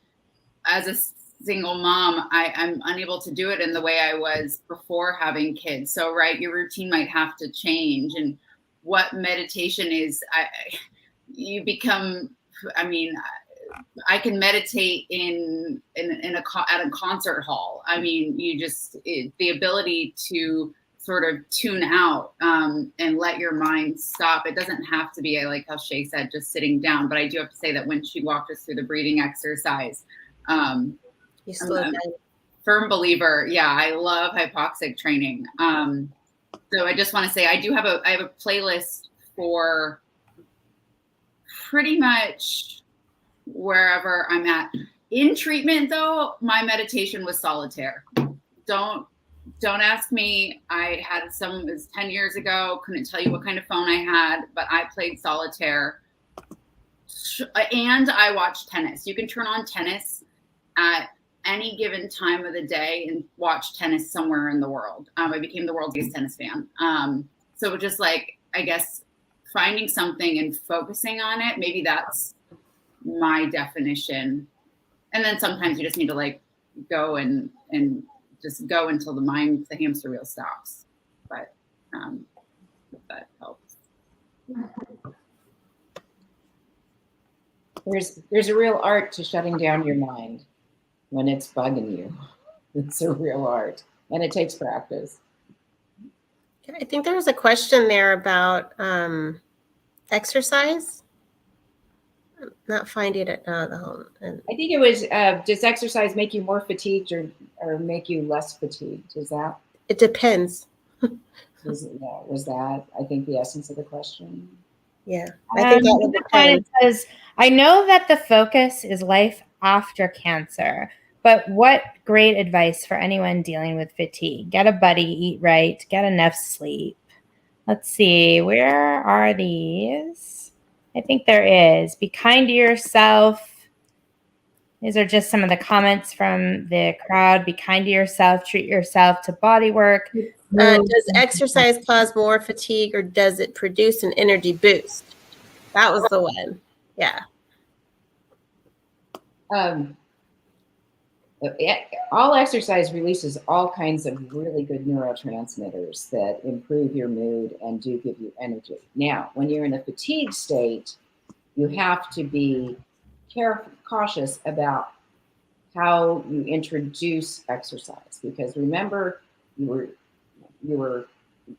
as a single mom, I'm unable to do it in the way I was before having kids. So, right, your routine might have to change. And what meditation is, you become, I mean, I can meditate at a concert hall. I mean, the ability to sort of tune out and let your mind stop. It doesn't have to be, I like how Shay said, just sitting down. But I do have to say that when she walked us through the breathing exercise, You slow down. Firm believer. Yeah, I love hypoxic training. So I just want to say I have a playlist for pretty much wherever I'm at. In treatment, though, my meditation was solitaire. Don't ask me. I had it was 10 years ago. Couldn't tell you what kind of phone I had, but I played solitaire. And I watched tennis. You can turn on tennis at any given time of the day and watch tennis somewhere in the world. I became the world's biggest tennis fan. So just like, I guess, finding something and focusing on it, maybe that's my definition. And then sometimes you just need to like go and just go until the hamster wheel stops. But that helps. There's a real art to shutting down your mind when it's bugging you. It's a real art, and it takes practice. I think there was a question there about exercise. I'm not finding it now. I think it was, does exercise make you more fatigued or make you less fatigued? Is that? It depends. Was that, I think, the essence of the question? Yeah, I think that would depend. It says, I know that the focus is life after cancer, but what great advice for anyone dealing with fatigue. Get a buddy, eat right, get enough sleep. Let's see, where are these? I think there is. Be kind to yourself. These are just some of the comments from the crowd. Be kind to yourself, treat yourself to body work. Does exercise cause more fatigue, or does it produce an energy boost? That was the one. Yeah. All exercise releases all kinds of really good neurotransmitters that improve your mood and do give you energy. Now, when you're in a fatigue state, you have to be cautious about how you introduce exercise, because remember, you were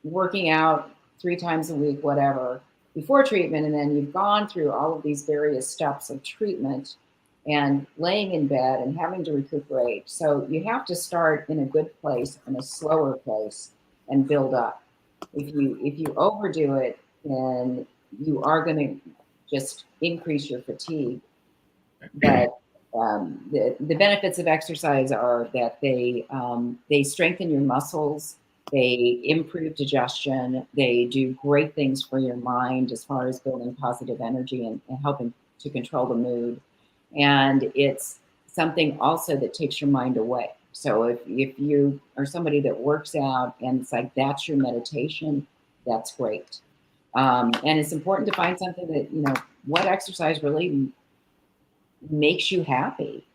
working out 3 times a week, whatever, before treatment, and then you've gone through all of these various steps of treatment and laying in bed and having to recuperate. So you have to start in a good place, in a slower place, and build up. If you overdo it, then you are going to just increase your fatigue. But the benefits of exercise are that they strengthen your muscles, they improve digestion, they do great things for your mind as far as building positive energy and helping to control the mood. And it's something also that takes your mind away. So if you are somebody that works out and it's like that's your meditation, that's great. And it's important to find something that, what exercise really makes you happy.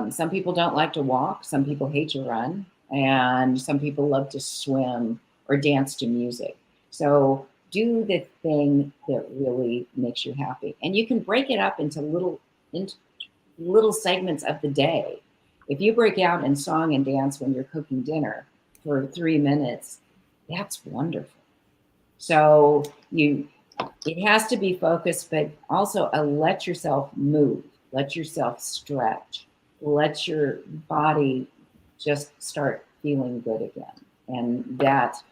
Some people don't like to walk, some people hate to run, and some people love to swim or dance to music. So do the thing that really makes you happy. And you can break it up into little segments of the day. If you break out in song and dance when you're cooking dinner for 3 minutes, that's wonderful. So it has to be focused, but also let yourself move, let yourself stretch, let your body just start feeling good again. And that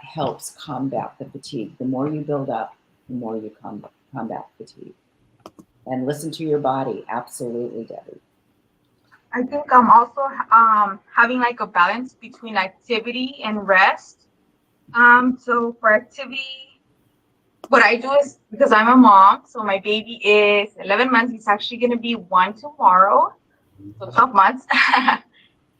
helps combat the fatigue. The more you build up, the more you combat fatigue. And listen to your body. Absolutely, Debbie. I think I'm also having like a balance between activity and rest. So for activity, what I do is, because I'm a mom, so my baby is 11 months. He's actually going to be 1 tomorrow, so 12 months.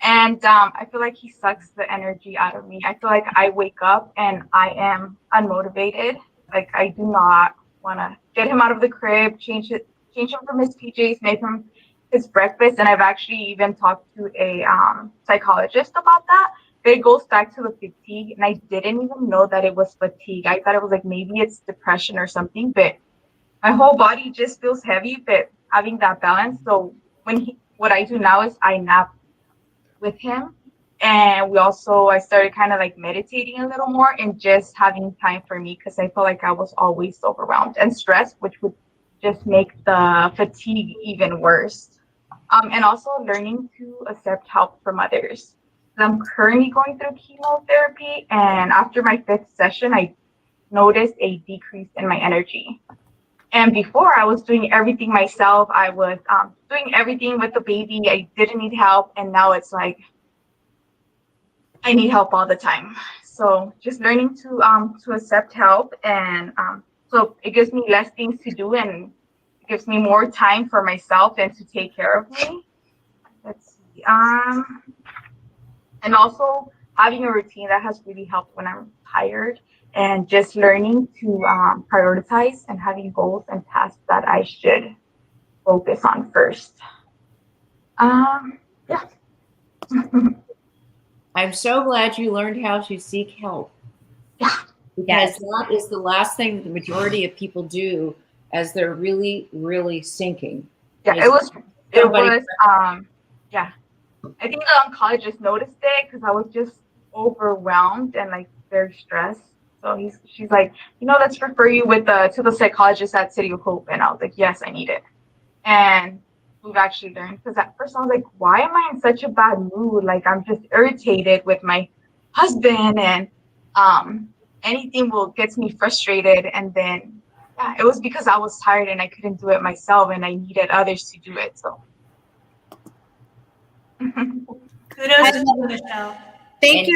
And I feel like he sucks the energy out of me. I feel like I wake up and I am unmotivated. Like I do not want to get him out of the crib, change him from his PJs, make him his breakfast. And I've actually even talked to a psychologist about that. But it goes back to the fatigue, and I didn't even know that it was fatigue. I thought it was like maybe it's depression or something, but my whole body just feels heavy. But having that balance, so what I do now is I nap with him. And I started kind of like meditating a little more and just having time for me because I felt like I was always overwhelmed and stressed, which would just make the fatigue even worse. And also learning to accept help from others. I'm currently going through chemotherapy, and after my 5th session, I noticed a decrease in my energy. And before, I was doing everything myself. I was doing everything with the baby. I didn't need help, and now it's like I need help all the time. So just learning to accept help, and so it gives me less things to do, and it gives me more time for myself and to take care of me. Let's see. And also having a routine that has really helped when I'm tired, and just learning to prioritize and having goals and tasks that I should focus on first. Yeah. I'm so glad you learned how to seek help. Yeah. Because Yes. that is the last thing the majority of people do as they're really, really sinking. Yeah, it was yeah. I think the oncologist noticed it because I was just overwhelmed and like very stressed. So she's like, let's refer you to the psychologist at City of Hope. And I was like, yes, I need it. And we've actually learned, because at first I was like, why am I in such a bad mood? Like I'm just irritated with my husband, and anything gets me frustrated. And then yeah, it was because I was tired and I couldn't do it myself, and I needed others to do it. So Kudos to you, Michelle. Thank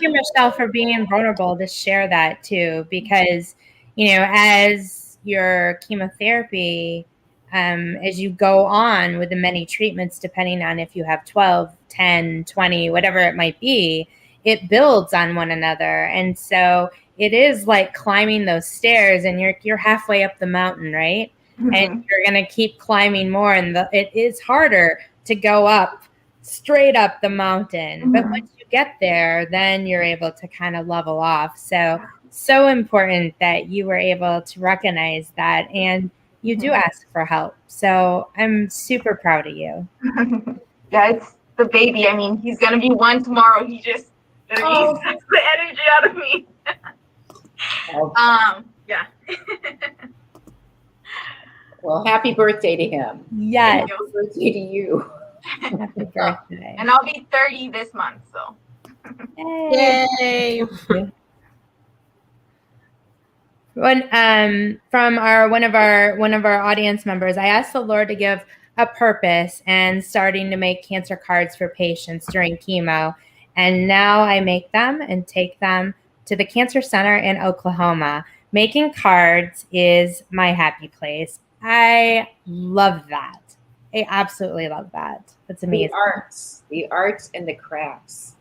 you, Michelle, for being vulnerable to share that too, because, as your chemotherapy, as you go on with the many treatments, depending on if you have 12, 10, 20, whatever it might be, it builds on one another. And so it is like climbing those stairs, and you're halfway up the mountain, right? Mm-hmm. And you're going to keep climbing more. And it is harder to go up straight up the mountain. Mm-hmm. But once you get there, then you're able to kind of level off. So important that you were able to recognize that, and you do ask for help. So I'm super proud of you. Yeah, it's the baby. I mean, he's going to be 1 tomorrow. He just literally sucks the energy out of me. Yeah. Well, happy birthday to him. Yes. Happy birthday to you. Happy birthday. And I'll be 30 this month, so. Yay. From one of our audience members, I asked the Lord to give a purpose and starting to make cancer cards for patients during chemo. And now I make them and take them to the Cancer Center in Oklahoma. Making cards is my happy place. I love that. I absolutely love that. That's amazing. The arts and the crafts.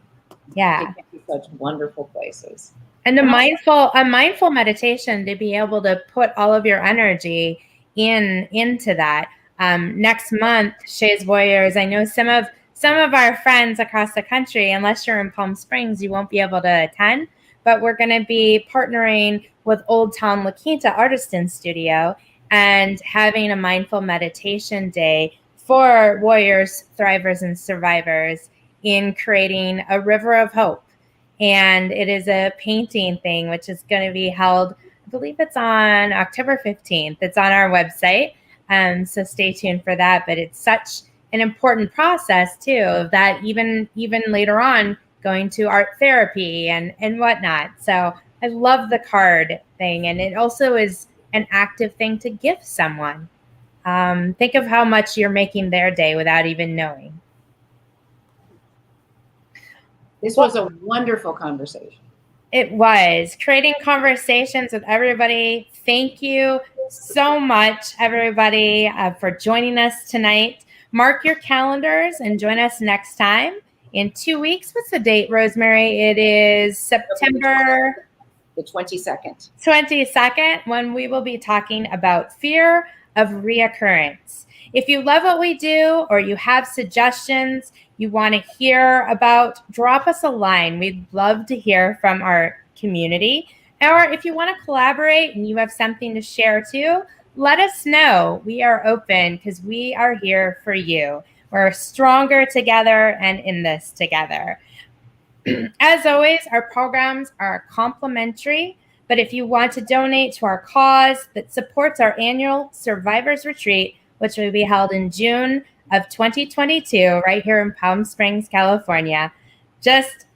Yeah. They can be such wonderful places. And a mindful meditation to be able to put all of your energy into that. Next month, Shay's Warriors, I know some of our friends across the country, unless you're in Palm Springs, you won't be able to attend. But we're going to be partnering with Old Town La Quinta Artisan Studio and having a mindful meditation day for warriors, thrivers, and survivors in creating a river of hope. And it is a painting thing, which is going to be held, I believe it's on October 15th. It's on our website. So stay tuned for that. But it's such an important process too, of that even later on going to art therapy and whatnot. So I love the card thing. And it also is an active thing to give someone. Think of how much you're making their day without even knowing. This was a wonderful conversation. It was creating conversations with everybody. Thank you so much, everybody, for joining us tonight. Mark your calendars and join us next time. In 2 weeks, what's the date, Rosemary? It is September The 22nd. 22nd, when we will be talking about fear of reoccurrence. If you love what we do or you have suggestions you want to hear about, drop us a line. We'd love to hear from our community. Or if you want to collaborate and you have something to share too, let us know. We are open because we are here for you. We're stronger together and in this together. As always, our programs are complimentary, but if you want to donate to our cause that supports our annual Survivors Retreat, which will be held in June of 2022, right here in Palm Springs, California,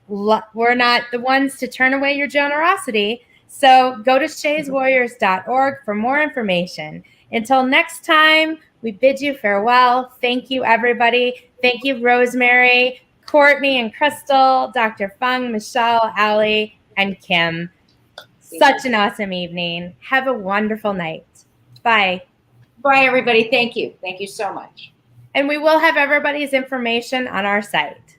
we're not the ones to turn away your generosity. So go to shayswarriors.org for more information. Until next time, we bid you farewell. Thank you, everybody. Thank you, Rosemary, Courtney and Crystal, Dr. Fung, Michelle, Allie, and Kim. Such an awesome evening. Have a wonderful night. Bye. Bye, everybody. Thank you. Thank you so much. And we will have everybody's information on our site.